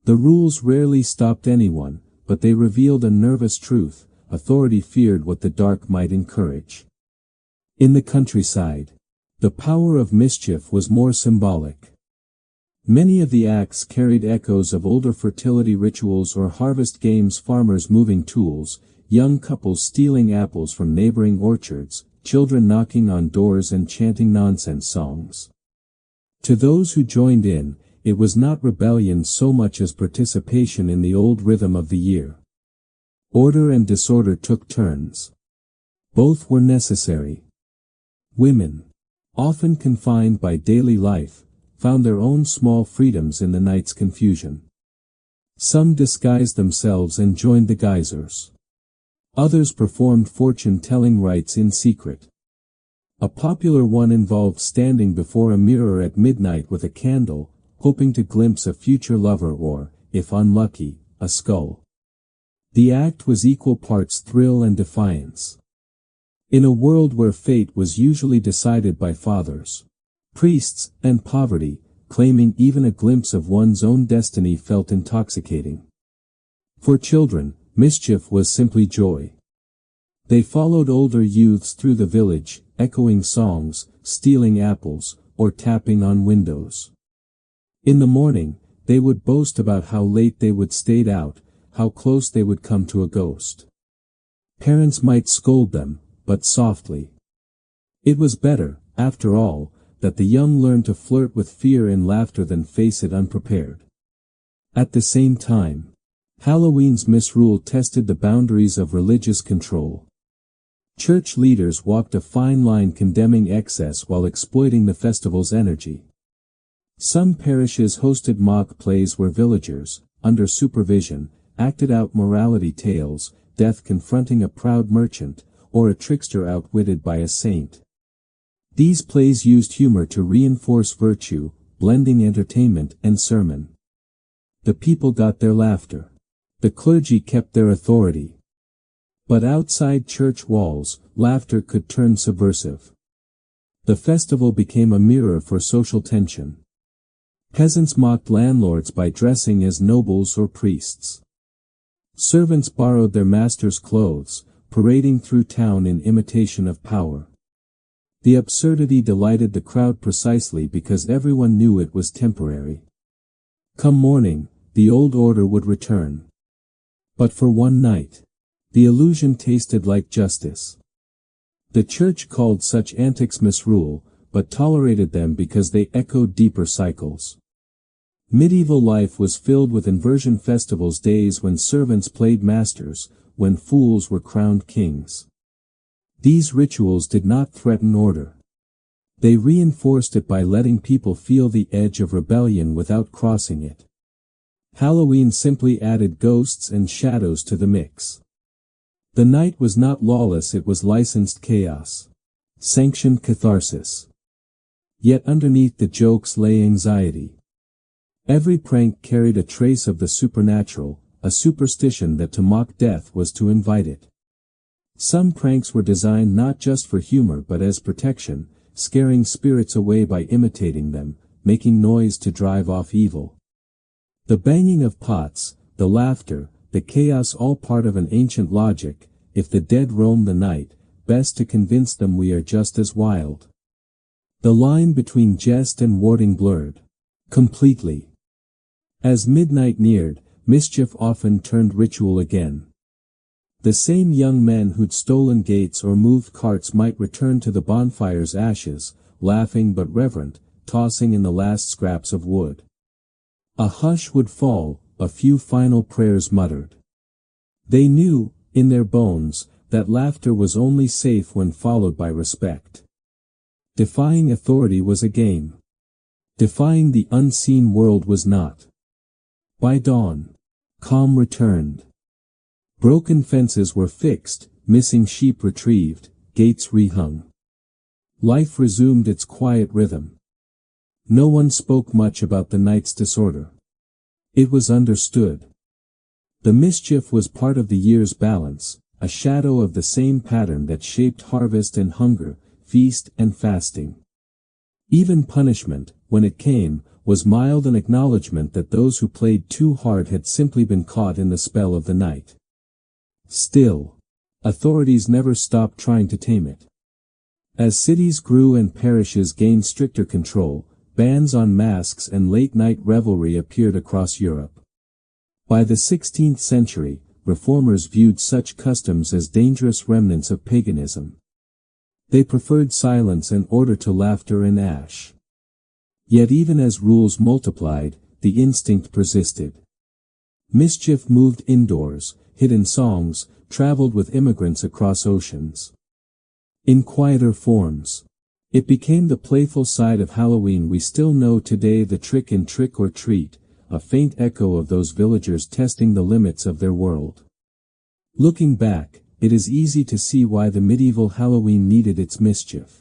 The rules rarely stopped anyone, but they revealed a nervous truth: authority feared what the dark might encourage. In the countryside, the power of mischief was more symbolic. Many of the acts carried echoes of older fertility rituals or harvest games, farmers moving tools, young couples stealing apples from neighboring orchards, children knocking on doors and chanting nonsense songs. To those who joined in, it was not rebellion so much as participation in the old rhythm of the year. Order and disorder took turns. Both were necessary. Women, often confined by daily life, found their own small freedoms in the night's confusion. Some disguised themselves and joined the guisers. Others performed fortune-telling rites in secret. A popular one involved standing before a mirror at midnight with a candle, hoping to glimpse a future lover or, if unlucky, a skull. The act was equal parts thrill and defiance. In a world where fate was usually decided by fathers, priests, and poverty, claiming even a glimpse of one's own destiny felt intoxicating. For children, mischief was simply joy. They followed older youths through the village, echoing songs, stealing apples, or tapping on windows. In the morning, they would boast about how late they would stayed out, how close they would come to a ghost. Parents might scold them, but softly. It was better, after all, that the young learn to flirt with fear and laughter than face it unprepared. At the same time, Halloween's misrule tested the boundaries of religious control. Church leaders walked a fine line, condemning excess while exploiting the festival's energy. Some parishes hosted mock plays where villagers, under supervision, acted out morality tales, death confronting a proud merchant, or a trickster outwitted by a saint. These plays used humor to reinforce virtue, blending entertainment and sermon. The people got their laughter. The clergy kept their authority. But outside church walls, laughter could turn subversive. The festival became a mirror for social tension. Peasants mocked landlords by dressing as nobles or priests. Servants borrowed their masters' clothes, parading through town in imitation of power. The absurdity delighted the crowd precisely because everyone knew it was temporary. Come morning, the old order would return. But for one night, the illusion tasted like justice. The church called such antics misrule, but tolerated them because they echoed deeper cycles. Medieval life was filled with inversion festivals, days when servants played masters, when fools were crowned kings. These rituals did not threaten order. They reinforced it by letting people feel the edge of rebellion without crossing it. Halloween simply added ghosts and shadows to the mix. The night was not lawless, it was licensed chaos. Sanctioned catharsis. Yet underneath the jokes lay anxiety. Every prank carried a trace of the supernatural, a superstition that to mock death was to invite it. Some pranks were designed not just for humor but as protection, scaring spirits away by imitating them, making noise to drive off evil. The banging of pots, the laughter, the chaos, all part of an ancient logic: if the dead roam the night, best to convince them we are just as wild. The line between jest and warding blurred completely. As midnight neared, mischief often turned ritual again. The same young men who'd stolen gates or moved carts might return to the bonfire's ashes, laughing but reverent, tossing in the last scraps of wood. A hush would fall, a few final prayers muttered. They knew, in their bones, that laughter was only safe when followed by respect. Defying authority was a game. Defying the unseen world was not. By dawn, calm returned. Broken fences were fixed, missing sheep retrieved, gates rehung. Life resumed its quiet rhythm. No one spoke much about the night's disorder. It was understood. The mischief was part of the year's balance, a shadow of the same pattern that shaped harvest and hunger, feast and fasting. Even punishment, when it came, was mild, an acknowledgement that those who played too hard had simply been caught in the spell of the night. Still, authorities never stopped trying to tame it. As cities grew and parishes gained stricter control, bans on masks and late-night revelry appeared across Europe. By the 16th century, reformers viewed such customs as dangerous remnants of paganism. They preferred silence and order to laughter and ash. Yet even as rules multiplied, the instinct persisted. Mischief moved indoors, hidden songs, traveled with immigrants across oceans. In quieter forms, it became the playful side of Halloween we still know today, the trick in Trick or Treat, a faint echo of those villagers testing the limits of their world. Looking back, it is easy to see why the medieval Halloween needed its mischief.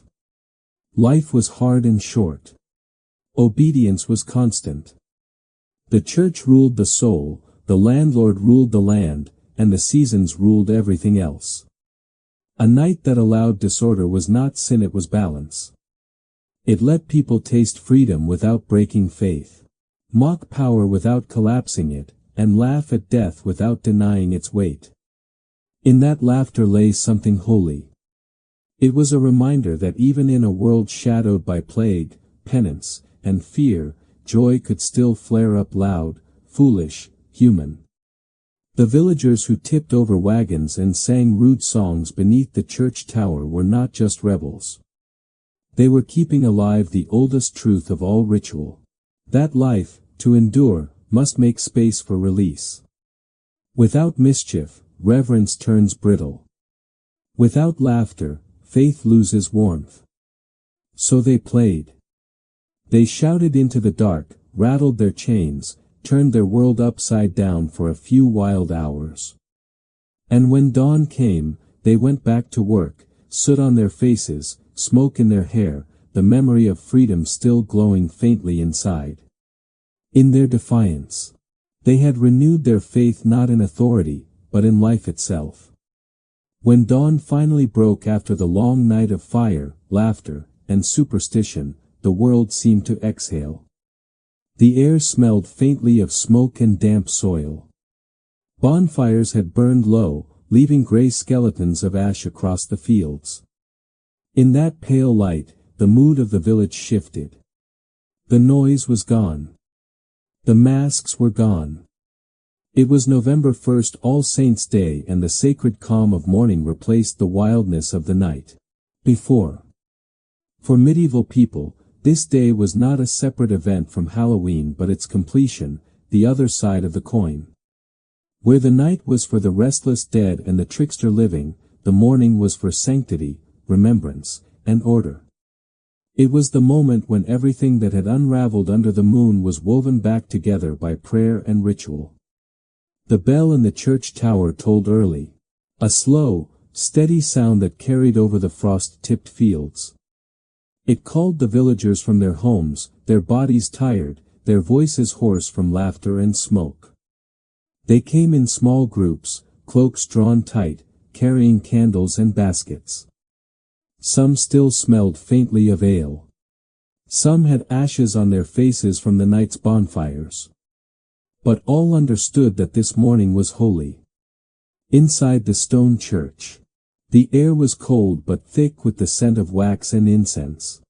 Life was hard and short. Obedience was constant. The church ruled the soul, the landlord ruled the land, and the seasons ruled everything else. A night that allowed disorder was not sin, it was balance. It let people taste freedom without breaking faith, mock power without collapsing it, and laugh at death without denying its weight. In that laughter lay something holy. It was a reminder that even in a world shadowed by plague, penance, and fear, joy could still flare up loud, foolish, human. The villagers who tipped over wagons and sang rude songs beneath the church tower were not just rebels. They were keeping alive the oldest truth of all ritual: that life, to endure, must make space for release. Without mischief, reverence turns brittle. Without laughter, faith loses warmth. So they played. They shouted into the dark, rattled their chains, turned their world upside down for a few wild hours. And when dawn came, they went back to work, soot on their faces, smoke in their hair, the memory of freedom still glowing faintly inside. In their defiance, they had renewed their faith not in authority, but in life itself. When dawn finally broke after the long night of fire, laughter, and superstition, the world seemed to exhale. The air smelled faintly of smoke and damp soil. Bonfires had burned low, leaving gray skeletons of ash across the fields. In that pale light, the mood of the village shifted. The noise was gone. The masks were gone. It was November 1st, All Saints' Day, and the sacred calm of morning replaced the wildness of the night before. For medieval people, this day was not a separate event from Halloween but its completion, the other side of the coin. Where the night was for the restless dead and the trickster living, the morning was for sanctity, remembrance, and order. It was the moment when everything that had unraveled under the moon was woven back together by prayer and ritual. The bell in the church tower tolled early, a slow, steady sound that carried over the frost-tipped fields. It called the villagers from their homes, their bodies tired, their voices hoarse from laughter and smoke. They came in small groups, cloaks drawn tight, carrying candles and baskets. Some still smelled faintly of ale. Some had ashes on their faces from the night's bonfires. But all understood that this morning was holy. Inside the stone church, the air was cold but thick with the scent of wax and incense.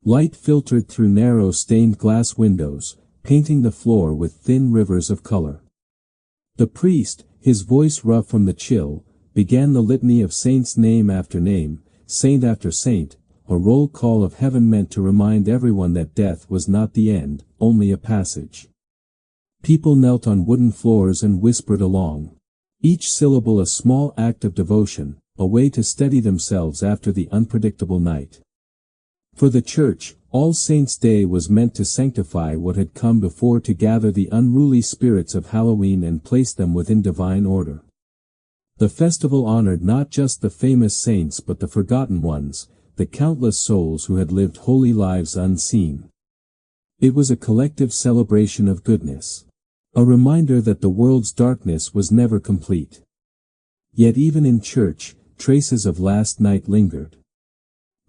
Light filtered through narrow stained glass windows, painting the floor with thin rivers of color. The priest, his voice rough from the chill, began the litany of saints name after name, saint after saint, a roll call of heaven meant to remind everyone that death was not the end, only a passage. People knelt on wooden floors and whispered along, each syllable a small act of devotion, a way to steady themselves after the unpredictable night. For the church, All Saints' Day was meant to sanctify what had come before, to gather the unruly spirits of Halloween and place them within divine order. The festival honored not just the famous saints but the forgotten ones, the countless souls who had lived holy lives unseen. It was a collective celebration of goodness. A reminder that the world's darkness was never complete. Yet even in church, traces of last night lingered.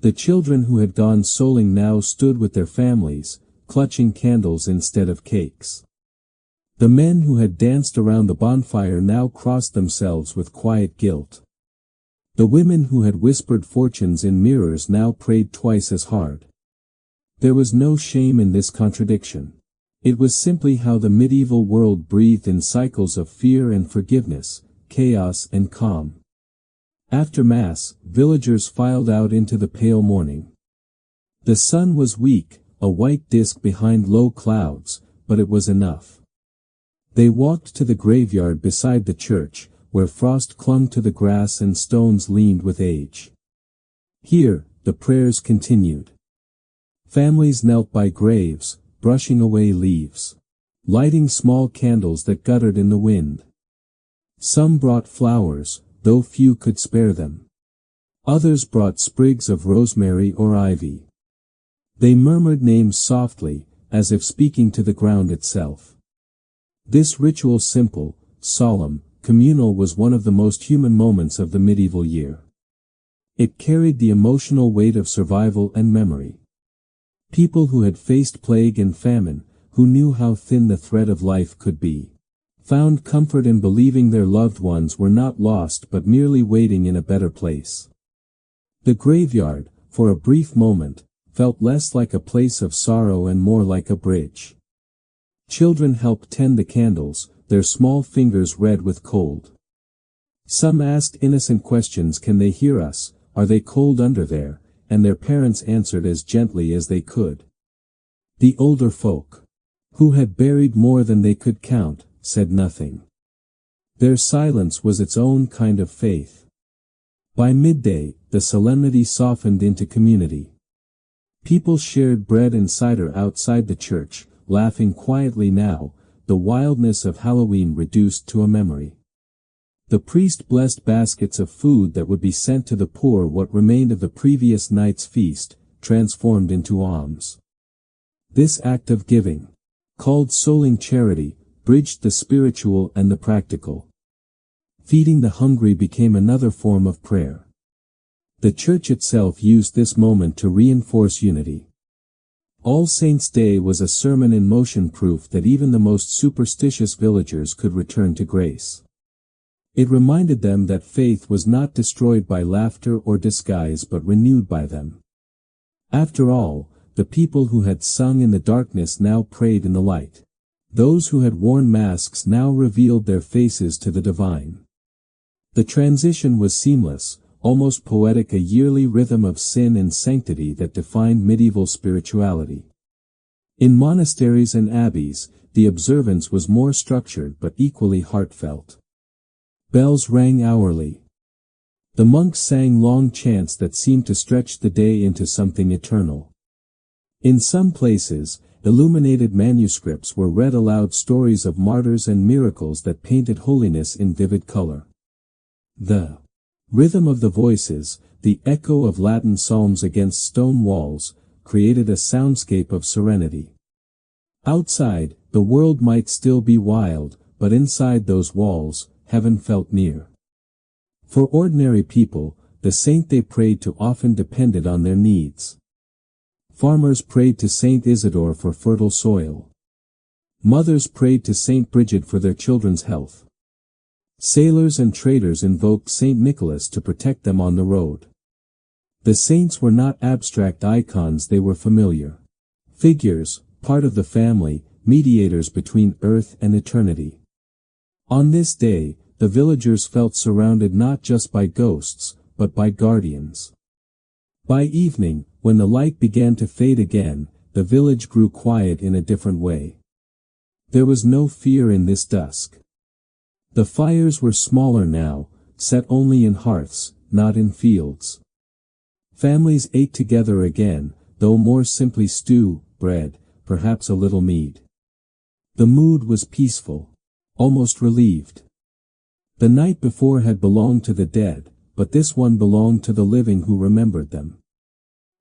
The children who had gone souling now stood with their families, clutching candles instead of cakes. The men who had danced around the bonfire now crossed themselves with quiet guilt. The women who had whispered fortunes in mirrors now prayed twice as hard. There was no shame in this contradiction. It was simply how the medieval world breathed in cycles of fear and forgiveness, chaos and calm. After Mass, villagers filed out into the pale morning. The sun was weak, a white disk behind low clouds, but it was enough. They walked to the graveyard beside the church, where frost clung to the grass and stones leaned with age. Here, the prayers continued. Families knelt by graves, brushing away leaves, lighting small candles that guttered in the wind. Some brought flowers, though few could spare them. Others brought sprigs of rosemary or ivy. They murmured names softly, as if speaking to the ground itself. This ritual, simple, solemn, communal, was one of the most human moments of the medieval year. It carried the emotional weight of survival and memory. People who had faced plague and famine, who knew how thin the thread of life could be, found comfort in believing their loved ones were not lost but merely waiting in a better place. The graveyard, for a brief moment, felt less like a place of sorrow and more like a bridge. Children helped tend the candles, their small fingers red with cold. Some asked innocent questions: can they hear us, are they cold under there? And their parents answered as gently as they could. The older folk, who had buried more than they could count, said nothing. Their silence was its own kind of faith. By midday, the solemnity softened into community. People shared bread and cider outside the church, laughing quietly now, the wildness of Halloween reduced to a memory. The priest blessed baskets of food that would be sent to the poor, what remained of the previous night's feast, transformed into alms. This act of giving, called souling charity, bridged the spiritual and the practical. Feeding the hungry became another form of prayer. The church itself used this moment to reinforce unity. All Saints' Day was a sermon in motion, proof that even the most superstitious villagers could return to grace. It reminded them that faith was not destroyed by laughter or disguise but renewed by them. After all, the people who had sung in the darkness now prayed in the light. Those who had worn masks now revealed their faces to the divine. The transition was seamless, almost poetic, a yearly rhythm of sin and sanctity that defined medieval spirituality. In monasteries and abbeys, the observance was more structured but equally heartfelt. Bells rang hourly. The monks sang long chants that seemed to stretch the day into something eternal. In some places, illuminated manuscripts were read aloud, stories of martyrs and miracles that painted holiness in vivid color. The rhythm of the voices, the echo of Latin psalms against stone walls, created a soundscape of serenity. Outside, the world might still be wild, but inside those walls, heaven felt near. For ordinary people, the saint they prayed to often depended on their needs. Farmers prayed to Saint Isidore for fertile soil. Mothers prayed to Saint Bridget for their children's health. Sailors and traders invoked Saint Nicholas to protect them on the road. The saints were not abstract icons, they were familiar figures, part of the family, mediators between earth and eternity. On this day, the villagers felt surrounded not just by ghosts, but by guardians. By evening, when the light began to fade again, the village grew quiet in a different way. There was no fear in this dusk. The fires were smaller now, set only in hearths, not in fields. Families ate together again, though more simply stew, bread, perhaps a little mead. The mood was peaceful, almost relieved. The night before had belonged to the dead, but this one belonged to the living who remembered them.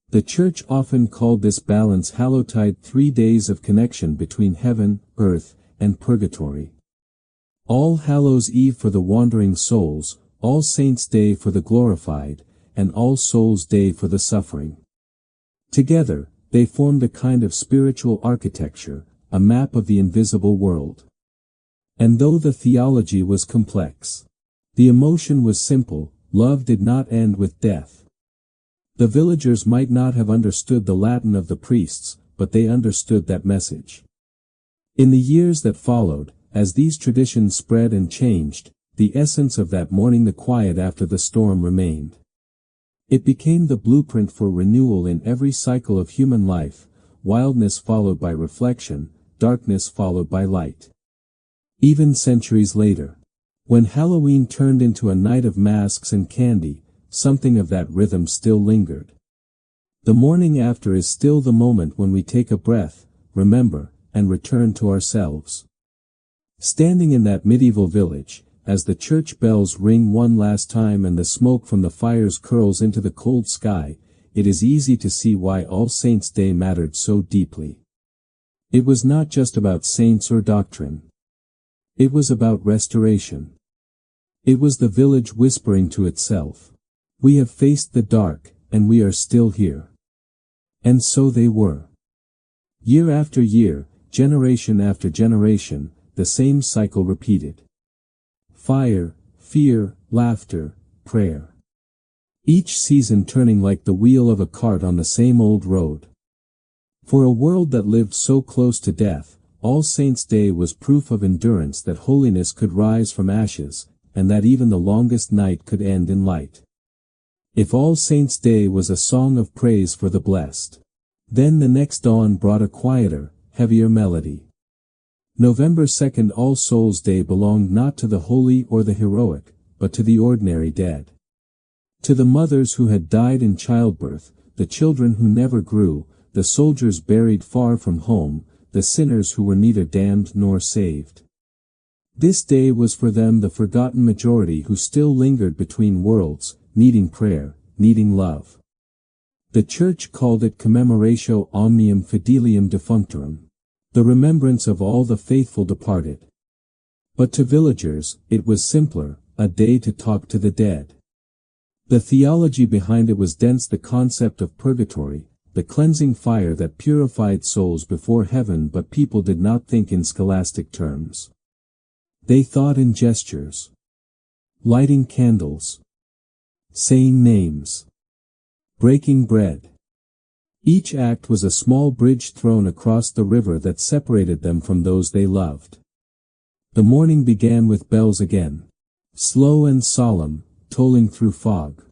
The Church often called this balance Hallowtide, 3 days of connection between heaven, earth, and purgatory. All Hallows Eve for the wandering souls, All Saints' Day for the glorified, and All Souls' Day for the suffering. Together, they formed a kind of spiritual architecture, a map of the invisible world. And though the theology was complex, the emotion was simple. Love did not end with death. The villagers might not have understood the Latin of the priests, but they understood that message. In the years that followed, as these traditions spread and changed, the essence of that morning, the quiet after the storm, remained. It became the blueprint for renewal in every cycle of human life, wildness followed by reflection, darkness followed by light. Even centuries later, when Halloween turned into a night of masks and candy, something of that rhythm still lingered. The morning after is still the moment when we take a breath, remember, and return to ourselves. Standing in that medieval village, as the church bells ring one last time and the smoke from the fires curls into the cold sky, it is easy to see why All Saints' Day mattered so deeply. It was not just about saints or doctrine. It was about restoration. It was the village whispering to itself, "We have faced the dark, and we are still here." And so they were. Year after year, generation after generation, the same cycle repeated. Fire, fear, laughter, prayer. Each season turning like the wheel of a cart on the same old road. For a world that lived so close to death, All Saints' Day was proof of endurance, that holiness could rise from ashes, and that even the longest night could end in light. If All Saints' Day was a song of praise for the blessed, then the next dawn brought a quieter, heavier melody. November 2nd, All Souls' Day, belonged not to the holy or the heroic, but to the ordinary dead. To the mothers who had died in childbirth, the children who never grew, the soldiers buried far from home, the sinners who were neither damned nor saved. This day was for them, the forgotten majority who still lingered between worlds, needing prayer, needing love. The Church called it Commemoratio Omnium Fidelium Defunctorum, the remembrance of all the faithful departed. But to villagers, it was simpler, a day to talk to the dead. The theology behind it was dense, the concept of purgatory, the cleansing fire that purified souls before heaven, but people did not think in scholastic terms. They thought in gestures. Lighting candles. Saying names. Breaking bread. Each act was a small bridge thrown across the river that separated them from those they loved. The morning began with bells again. Slow and solemn, tolling through fog.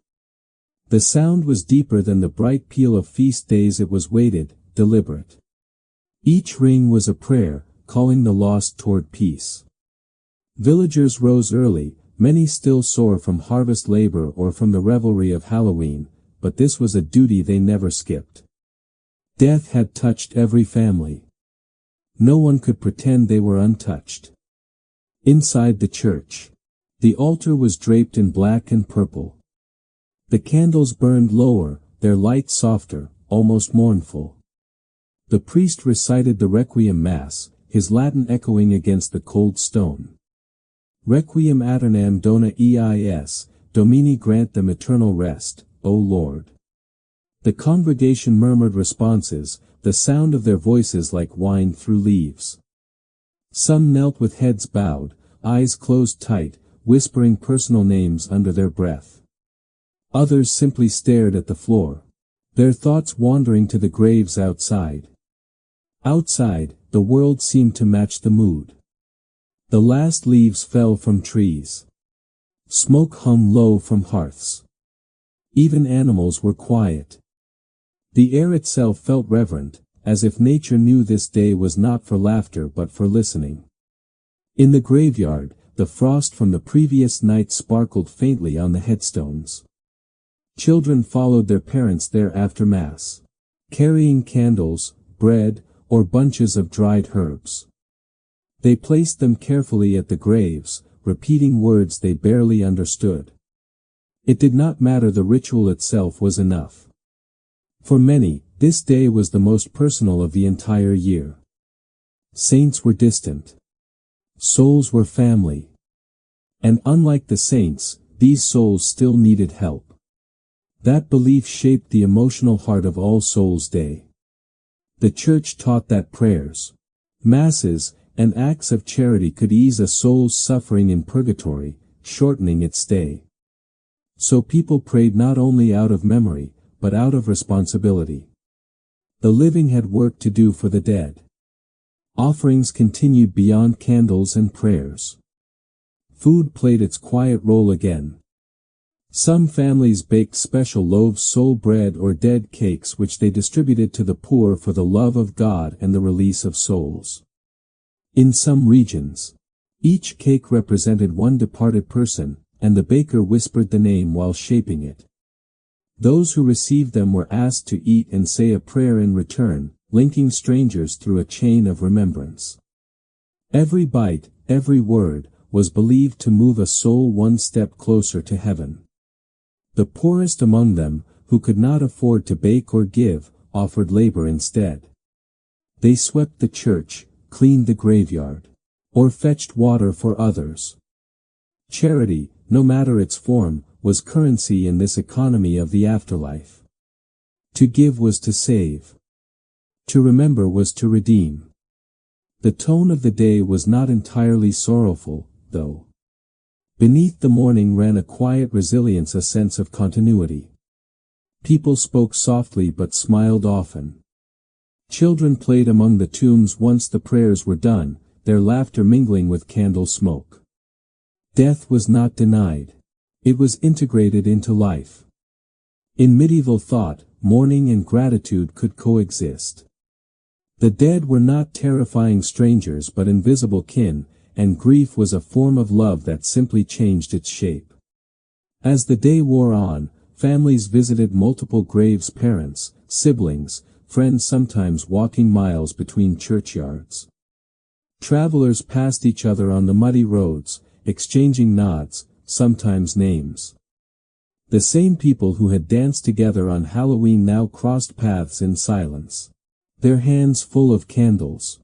The sound was deeper than the bright peal of feast days. It was weighted, deliberate. Each ring was a prayer, calling the lost toward peace. Villagers rose early, many still sore from harvest labor or from the revelry of Halloween, but this was a duty they never skipped. Death had touched every family. No one could pretend they were untouched. Inside the church, the altar was draped in black and purple. The candles burned lower, their light softer, almost mournful. The priest recited the Requiem Mass, his Latin echoing against the cold stone. Requiem aeternam dona eis, Domini grant them eternal rest, O Lord. The congregation murmured responses, the sound of their voices like wine through leaves. Some knelt with heads bowed, eyes closed tight, whispering personal names under their breath. Others simply stared at the floor, their thoughts wandering to the graves outside. Outside, the world seemed to match the mood. The last leaves fell from trees. Smoke hung low from hearths. Even animals were quiet. The air itself felt reverent, as if nature knew this day was not for laughter but for listening. In the graveyard, the frost from the previous night sparkled faintly on the headstones. Children followed their parents there after Mass, carrying candles, bread, or bunches of dried herbs. They placed them carefully at the graves, repeating words they barely understood. It did not matter, the ritual itself was enough. For many, this day was the most personal of the entire year. Saints were distant. Souls were family. And unlike the saints, these souls still needed help. That belief shaped the emotional heart of All Souls' Day. The Church taught that prayers, masses, and acts of charity could ease a soul's suffering in purgatory, shortening its stay. So people prayed not only out of memory, but out of responsibility. The living had work to do for the dead. Offerings continued beyond candles and prayers. Food played its quiet role again. Some families baked special loaves, soul bread or dead cakes, which they distributed to the poor for the love of God and the release of souls. In some regions, each cake represented one departed person, and the baker whispered the name while shaping it. Those who received them were asked to eat and say a prayer in return, linking strangers through a chain of remembrance. Every bite, every word, was believed to move a soul one step closer to heaven. The poorest among them, who could not afford to bake or give, offered labor instead. They swept the church, cleaned the graveyard, or fetched water for others. Charity, no matter its form, was currency in this economy of the afterlife. To give was to save. To remember was to redeem. The tone of the day was not entirely sorrowful, though. Beneath the mourning ran a quiet resilience, a sense of continuity. People spoke softly but smiled often. Children played among the tombs once the prayers were done, their laughter mingling with candle smoke. Death was not denied. It was integrated into life. In medieval thought, mourning and gratitude could coexist. The dead were not terrifying strangers but invisible kin, and grief was a form of love that simply changed its shape. As the day wore on, families visited multiple graves, parents, siblings, friends, sometimes walking miles between churchyards. Travelers passed each other on the muddy roads, exchanging nods, sometimes names. The same people who had danced together on Halloween now crossed paths in silence, their hands full of candles.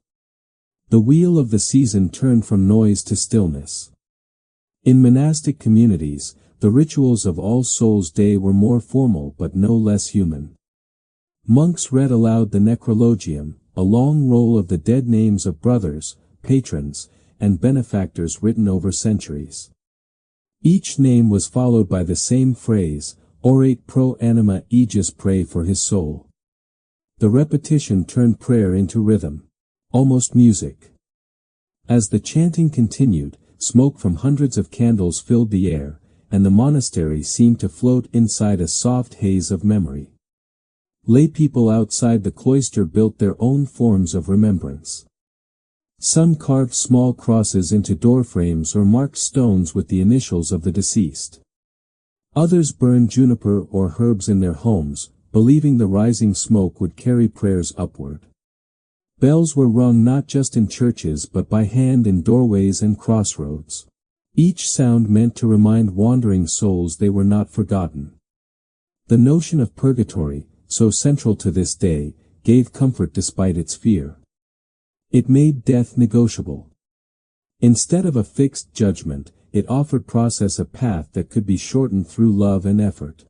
The wheel of the season turned from noise to stillness. In monastic communities, the rituals of All Souls' Day were more formal but no less human. Monks read aloud the necrologium, a long roll of the dead names of brothers, patrons, and benefactors written over centuries. Each name was followed by the same phrase, orate pro anima aegis, pray for his soul. The repetition turned prayer into rhythm, almost music. As the chanting continued, smoke from hundreds of candles filled the air, and the monastery seemed to float inside a soft haze of memory. Lay people outside the cloister built their own forms of remembrance. Some carved small crosses into doorframes or marked stones with the initials of the deceased. Others burned juniper or herbs in their homes, believing the rising smoke would carry prayers upward. Bells were rung not just in churches but by hand in doorways and crossroads. Each sound meant to remind wandering souls they were not forgotten. The notion of purgatory, so central to this day, gave comfort despite its fear. It made death negotiable. Instead of a fixed judgment, it offered process a path that could be shortened through love and effort.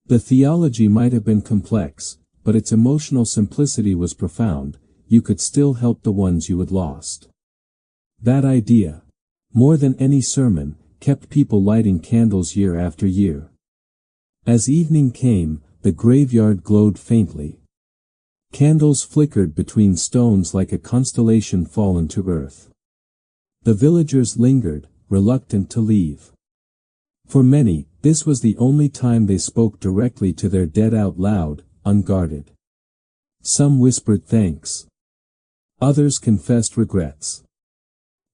The theology might have been complex, but its emotional simplicity was profound. You could still help the ones you had lost. That idea, more than any sermon, kept people lighting candles year after year. As evening came, the graveyard glowed faintly. Candles flickered between stones like a constellation fallen to earth. The villagers lingered, reluctant to leave. For many, this was the only time they spoke directly to their dead out loud, unguarded. Some whispered thanks. Others confessed regrets.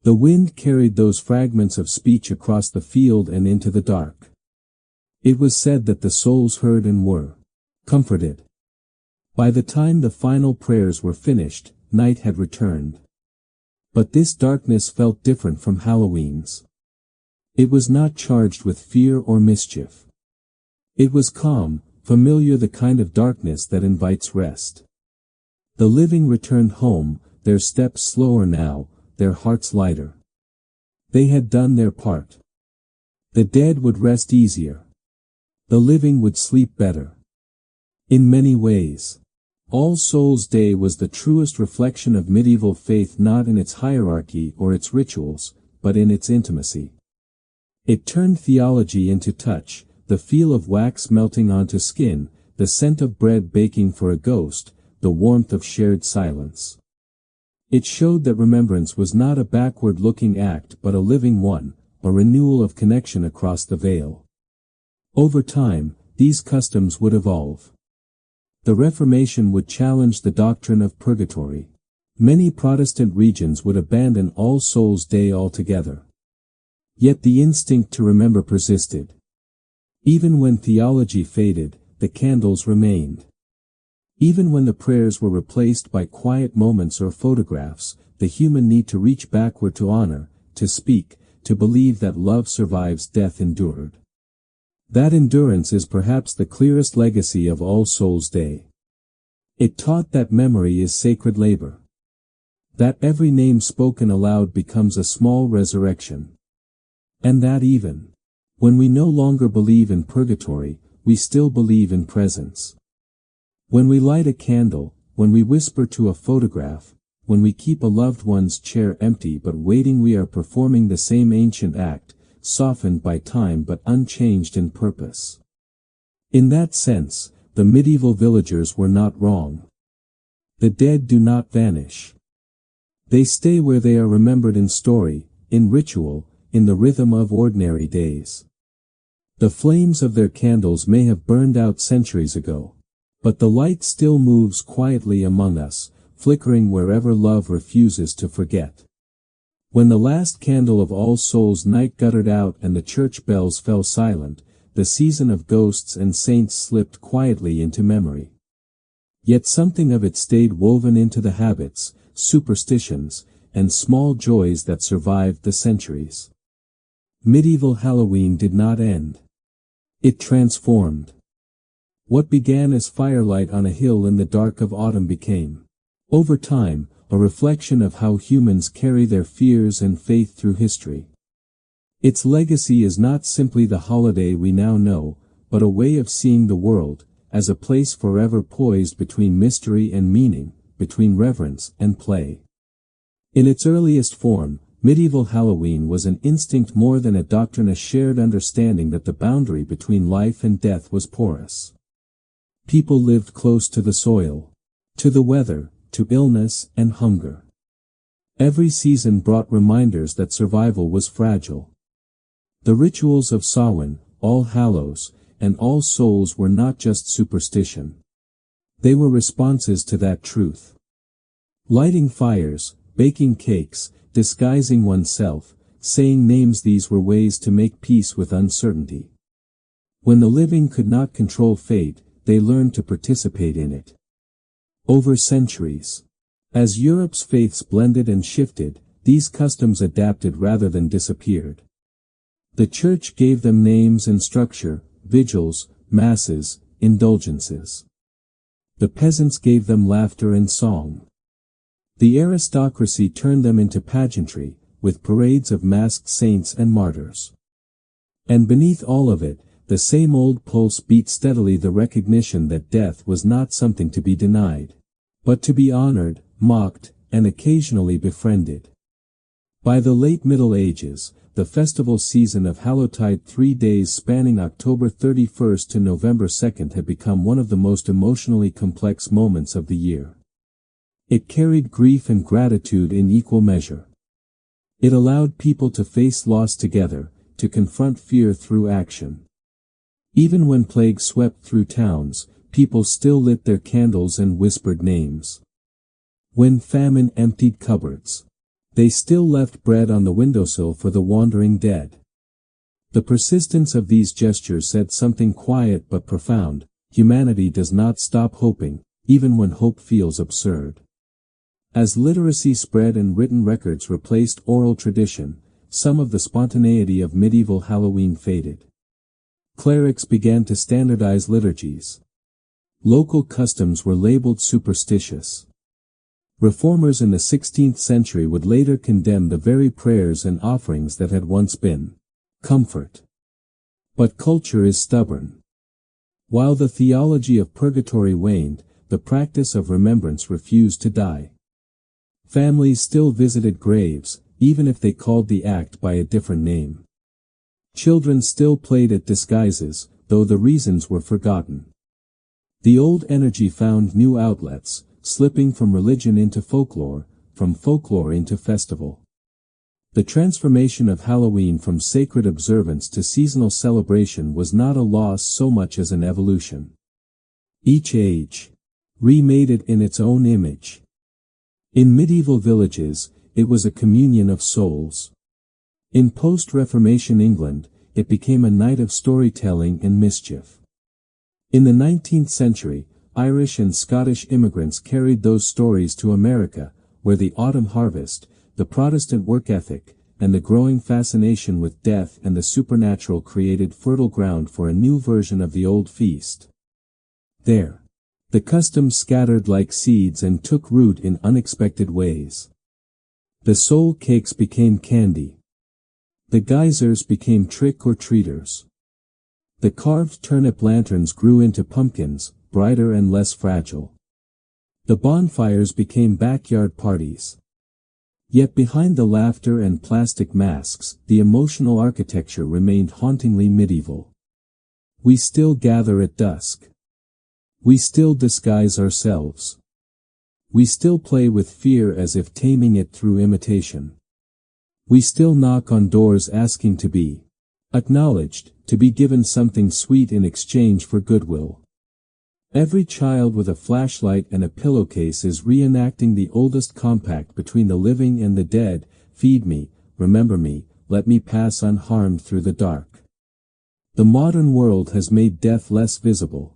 The wind carried those fragments of speech across the field and into the dark. It was said that the souls heard and were comforted. By the time the final prayers were finished, night had returned. But this darkness felt different from Halloween's. It was not charged with fear or mischief. It was calm, familiar, the kind of darkness that invites rest. The living returned home, their steps slower now, their hearts lighter. They had done their part. The dead would rest easier. The living would sleep better. In many ways, All Souls' Day was the truest reflection of medieval faith, not in its hierarchy or its rituals, but in its intimacy. It turned theology into touch, the feel of wax melting onto skin, the scent of bread baking for a ghost, the warmth of shared silence. It showed that remembrance was not a backward-looking act but a living one, a renewal of connection across the veil. Over time, these customs would evolve. The Reformation would challenge the doctrine of purgatory. Many Protestant regions would abandon All Souls' Day altogether. Yet the instinct to remember persisted. Even when theology faded, the candles remained. Even when the prayers were replaced by quiet moments or photographs, the human need to reach backward to honor, to speak, to believe that love survives death endured. That endurance is perhaps the clearest legacy of All Souls' Day. It taught that memory is sacred labor. That every name spoken aloud becomes a small resurrection. And that even when we no longer believe in purgatory, we still believe in presence. When we light a candle, when we whisper to a photograph, when we keep a loved one's chair empty but waiting, we are performing the same ancient act, softened by time but unchanged in purpose. In that sense, the medieval villagers were not wrong. The dead do not vanish. They stay where they are remembered in story, in ritual, in the rhythm of ordinary days. The flames of their candles may have burned out centuries ago, but the light still moves quietly among us, flickering wherever love refuses to forget. When the last candle of All Souls' Night guttered out and the church bells fell silent, the season of ghosts and saints slipped quietly into memory. Yet something of it stayed woven into the habits, superstitions, and small joys that survived the centuries. Medieval Halloween did not end. It transformed. What began as firelight on a hill in the dark of autumn became, over time, a reflection of how humans carry their fears and faith through history. Its legacy is not simply the holiday we now know, but a way of seeing the world, as a place forever poised between mystery and meaning, between reverence and play. In its earliest form, medieval Halloween was an instinct more than a doctrine, a shared understanding that the boundary between life and death was porous. People lived close to the soil, to the weather, to illness and hunger. Every season brought reminders that survival was fragile. The rituals of Samhain, All Hallows, and All Souls were not just superstition. They were responses to that truth. Lighting fires, baking cakes, disguising oneself, saying names, these were ways to make peace with uncertainty. When the living could not control fate, they learned to participate in it. Over centuries. As Europe's faiths blended and shifted, these customs adapted rather than disappeared. The Church gave them names and structure: vigils, masses, indulgences. The peasants gave them laughter and song. The aristocracy turned them into pageantry, with parades of masked saints and martyrs. And beneath all of it, the same old pulse beat steadily, the recognition that death was not something to be denied, but to be honored, mocked, and occasionally befriended. By the late Middle Ages, the festival season of Hallowtide, 3 days spanning October 31st to November 2nd, had become one of the most emotionally complex moments of the year. It carried grief and gratitude in equal measure. It allowed people to face loss together, to confront fear through action. Even when plague swept through towns, people still lit their candles and whispered names. When famine emptied cupboards, they still left bread on the windowsill for the wandering dead. The persistence of these gestures said something quiet but profound: humanity does not stop hoping, even when hope feels absurd. As literacy spread and written records replaced oral tradition, some of the spontaneity of medieval Halloween faded. Clerics began to standardize liturgies. Local customs were labeled superstitious. Reformers in the 16th century would later condemn the very prayers and offerings that had once been comfort. But culture is stubborn. While the theology of purgatory waned, the practice of remembrance refused to die. Families still visited graves, even if they called the act by a different name. Children still played at disguises, though the reasons were forgotten. The old energy found new outlets, slipping from religion into folklore, from folklore into festival. The transformation of Halloween from sacred observance to seasonal celebration was not a loss so much as an evolution. Each age remade it in its own image. In medieval villages, it was a communion of souls. In post-Reformation England, it became a night of storytelling and mischief. In the 19th century, Irish and Scottish immigrants carried those stories to America, where the autumn harvest, the Protestant work ethic, and the growing fascination with death and the supernatural created fertile ground for a new version of the old feast. There, the customs scattered like seeds and took root in unexpected ways. The soul cakes became candy. The geysers became trick-or-treaters. The carved turnip lanterns grew into pumpkins, brighter and less fragile. The bonfires became backyard parties. Yet behind the laughter and plastic masks, the emotional architecture remained hauntingly medieval. We still gather at dusk. We still disguise ourselves. We still play with fear as if taming it through imitation. We still knock on doors asking to be acknowledged, to be given something sweet in exchange for goodwill. Every child with a flashlight and a pillowcase is reenacting the oldest compact between the living and the dead: feed me, remember me, let me pass unharmed through the dark. The modern world has made death less visible.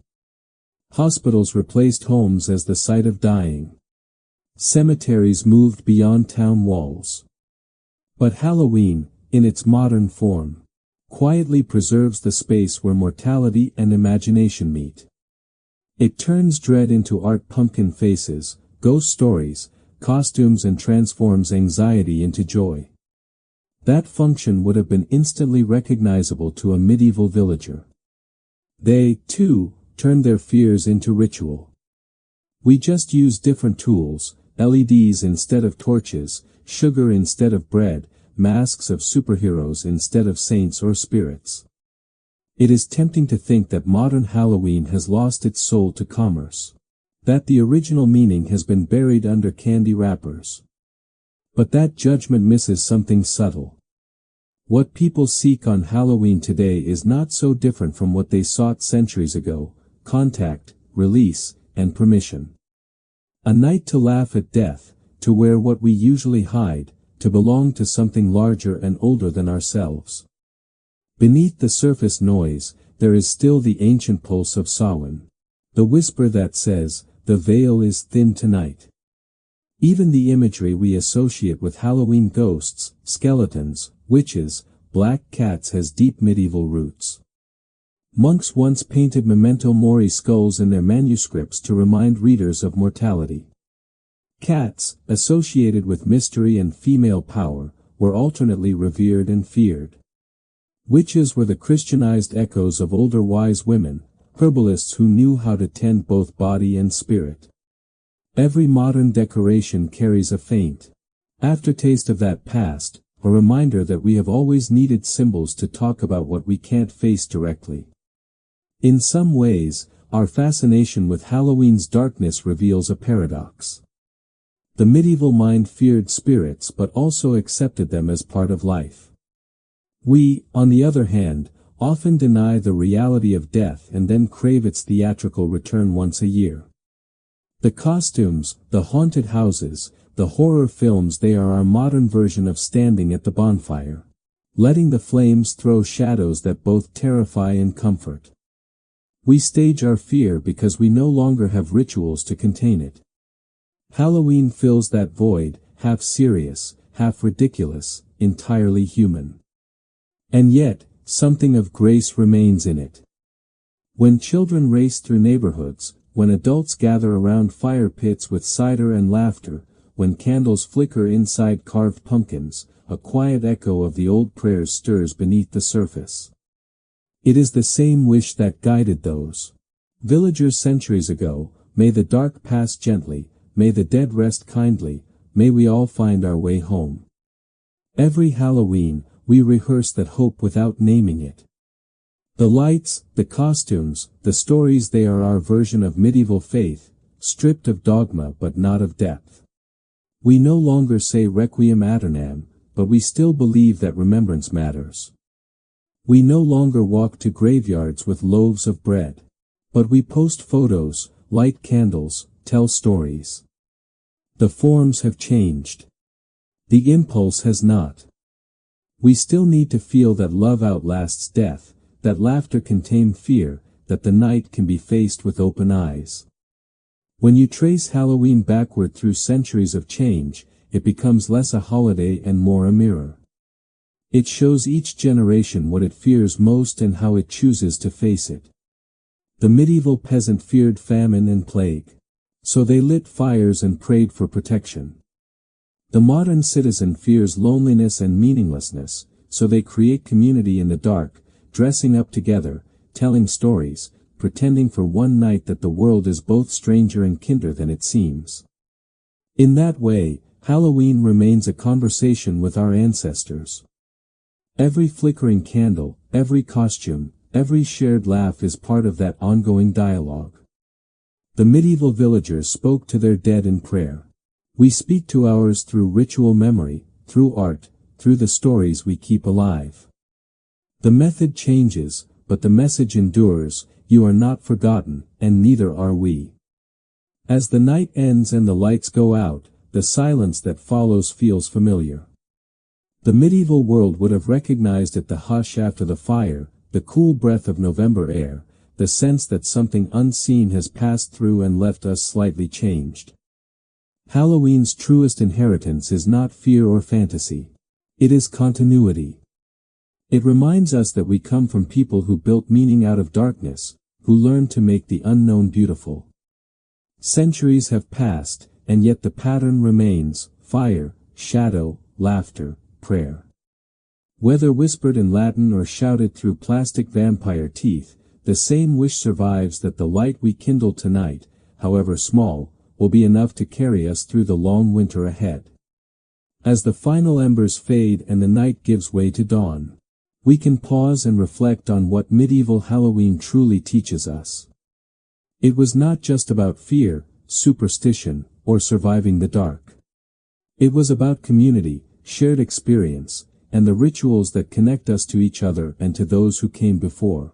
Hospitals replaced homes as the site of dying. Cemeteries moved beyond town walls. But Halloween, in its modern form, quietly preserves the space where mortality and imagination meet. It turns dread into art: pumpkin faces, ghost stories, costumes, and transforms anxiety into joy. That function would have been instantly recognizable to a medieval villager. They, too, turned their fears into ritual. We just use different tools: LEDs instead of torches, sugar instead of bread, masks of superheroes instead of saints or spirits. It is tempting to think that modern Halloween has lost its soul to commerce, that the original meaning has been buried under candy wrappers. But that judgment misses something subtle. What people seek on Halloween today is not so different from what they sought centuries ago: contact, release, and permission. A night to laugh at death, to wear what we usually hide, to belong to something larger and older than ourselves. Beneath the surface noise, there is still the ancient pulse of Samhain. The whisper that says, "The veil is thin tonight." Even the imagery we associate with Halloween, ghosts, skeletons, witches, black cats, has deep medieval roots. Monks once painted memento mori skulls in their manuscripts to remind readers of mortality. Cats, associated with mystery and female power, were alternately revered and feared. Witches were the Christianized echoes of older wise women, herbalists who knew how to tend both body and spirit. Every modern decoration carries a faint aftertaste of that past, a reminder that we have always needed symbols to talk about what we can't face directly. In some ways, our fascination with Halloween's darkness reveals a paradox. The medieval mind feared spirits but also accepted them as part of life. We, on the other hand, often deny the reality of death and then crave its theatrical return once a year. The costumes, the haunted houses, the horror films, they are our modern version of standing at the bonfire, letting the flames throw shadows that both terrify and comfort. We stage our fear because we no longer have rituals to contain it. Halloween fills that void, half serious, half ridiculous, entirely human. And yet, something of grace remains in it. When children race through neighborhoods, when adults gather around fire pits with cider and laughter, when candles flicker inside carved pumpkins, a quiet echo of the old prayers stirs beneath the surface. It is the same wish that guided those villagers centuries ago: may the dark pass gently, may the dead rest kindly, may we all find our way home. Every Halloween, we rehearse that hope without naming it. The lights, the costumes, the stories, they are our version of medieval faith, stripped of dogma but not of depth. We no longer say requiem aeternam, but we still believe that remembrance matters. We no longer walk to graveyards with loaves of bread, but we post photos, light candles, tell stories. The forms have changed. The impulse has not. We still need to feel that love outlasts death, that laughter can tame fear, that the night can be faced with open eyes. When you trace Halloween backward through centuries of change, it becomes less a holiday and more a mirror. It shows each generation what it fears most and how it chooses to face it. The medieval peasant feared famine and plague, so they lit fires and prayed for protection. The modern citizen fears loneliness and meaninglessness, so they create community in the dark, dressing up together, telling stories, pretending for one night that the world is both stranger and kinder than it seems. In that way, Halloween remains a conversation with our ancestors. Every flickering candle, every costume, every shared laugh is part of that ongoing dialogue. The medieval villagers spoke to their dead in prayer. We speak to ours through ritual memory, through art, through the stories we keep alive. The method changes, but the message endures: you are not forgotten, and neither are we. As the night ends and the lights go out, the silence that follows feels familiar. The medieval world would have recognized it: the hush after the fire, the cool breath of November air, the sense that something unseen has passed through and left us slightly changed. Halloween's truest inheritance is not fear or fantasy. It is continuity. It reminds us that we come from people who built meaning out of darkness, who learned to make the unknown beautiful. Centuries have passed, and yet the pattern remains: fire, shadow, laughter, prayer. Whether whispered in Latin or shouted through plastic vampire teeth, the same wish survives: that the light we kindle tonight, however small, will be enough to carry us through the long winter ahead. As the final embers fade and the night gives way to dawn, we can pause and reflect on what medieval Halloween truly teaches us. It was not just about fear, superstition, or surviving the dark. It was about community, shared experience, and the rituals that connect us to each other and to those who came before.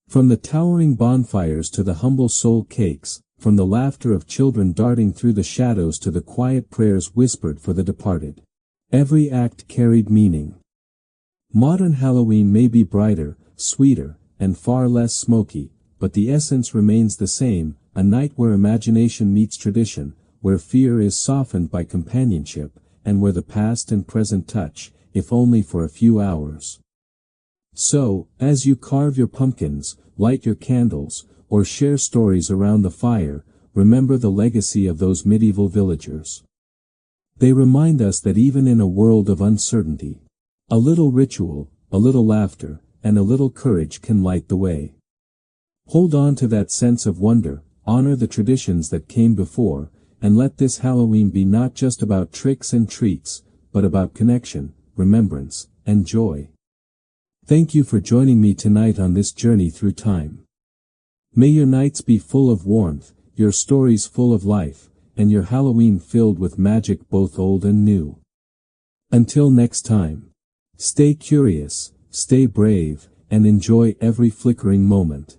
From the towering bonfires to the humble soul cakes, from the laughter of children darting through the shadows to the quiet prayers whispered for the departed. Every act carried meaning. Modern Halloween may be brighter, sweeter, and far less smoky, but the essence remains the same, a night where imagination meets tradition, where fear is softened by companionship, and where the past and present touch, if only for a few hours. So, as you carve your pumpkins, light your candles, or share stories around the fire, remember the legacy of those medieval villagers. They remind us that even in a world of uncertainty, a little ritual, a little laughter, and a little courage can light the way. Hold on to that sense of wonder, honor the traditions that came before, and let this Halloween be not just about tricks and treats, but about connection, remembrance, and joy. Thank you for joining me tonight on this journey through time. May your nights be full of warmth, your stories full of life, and your Halloween filled with magic both old and new. Until next time, stay curious, stay brave, and enjoy every flickering moment.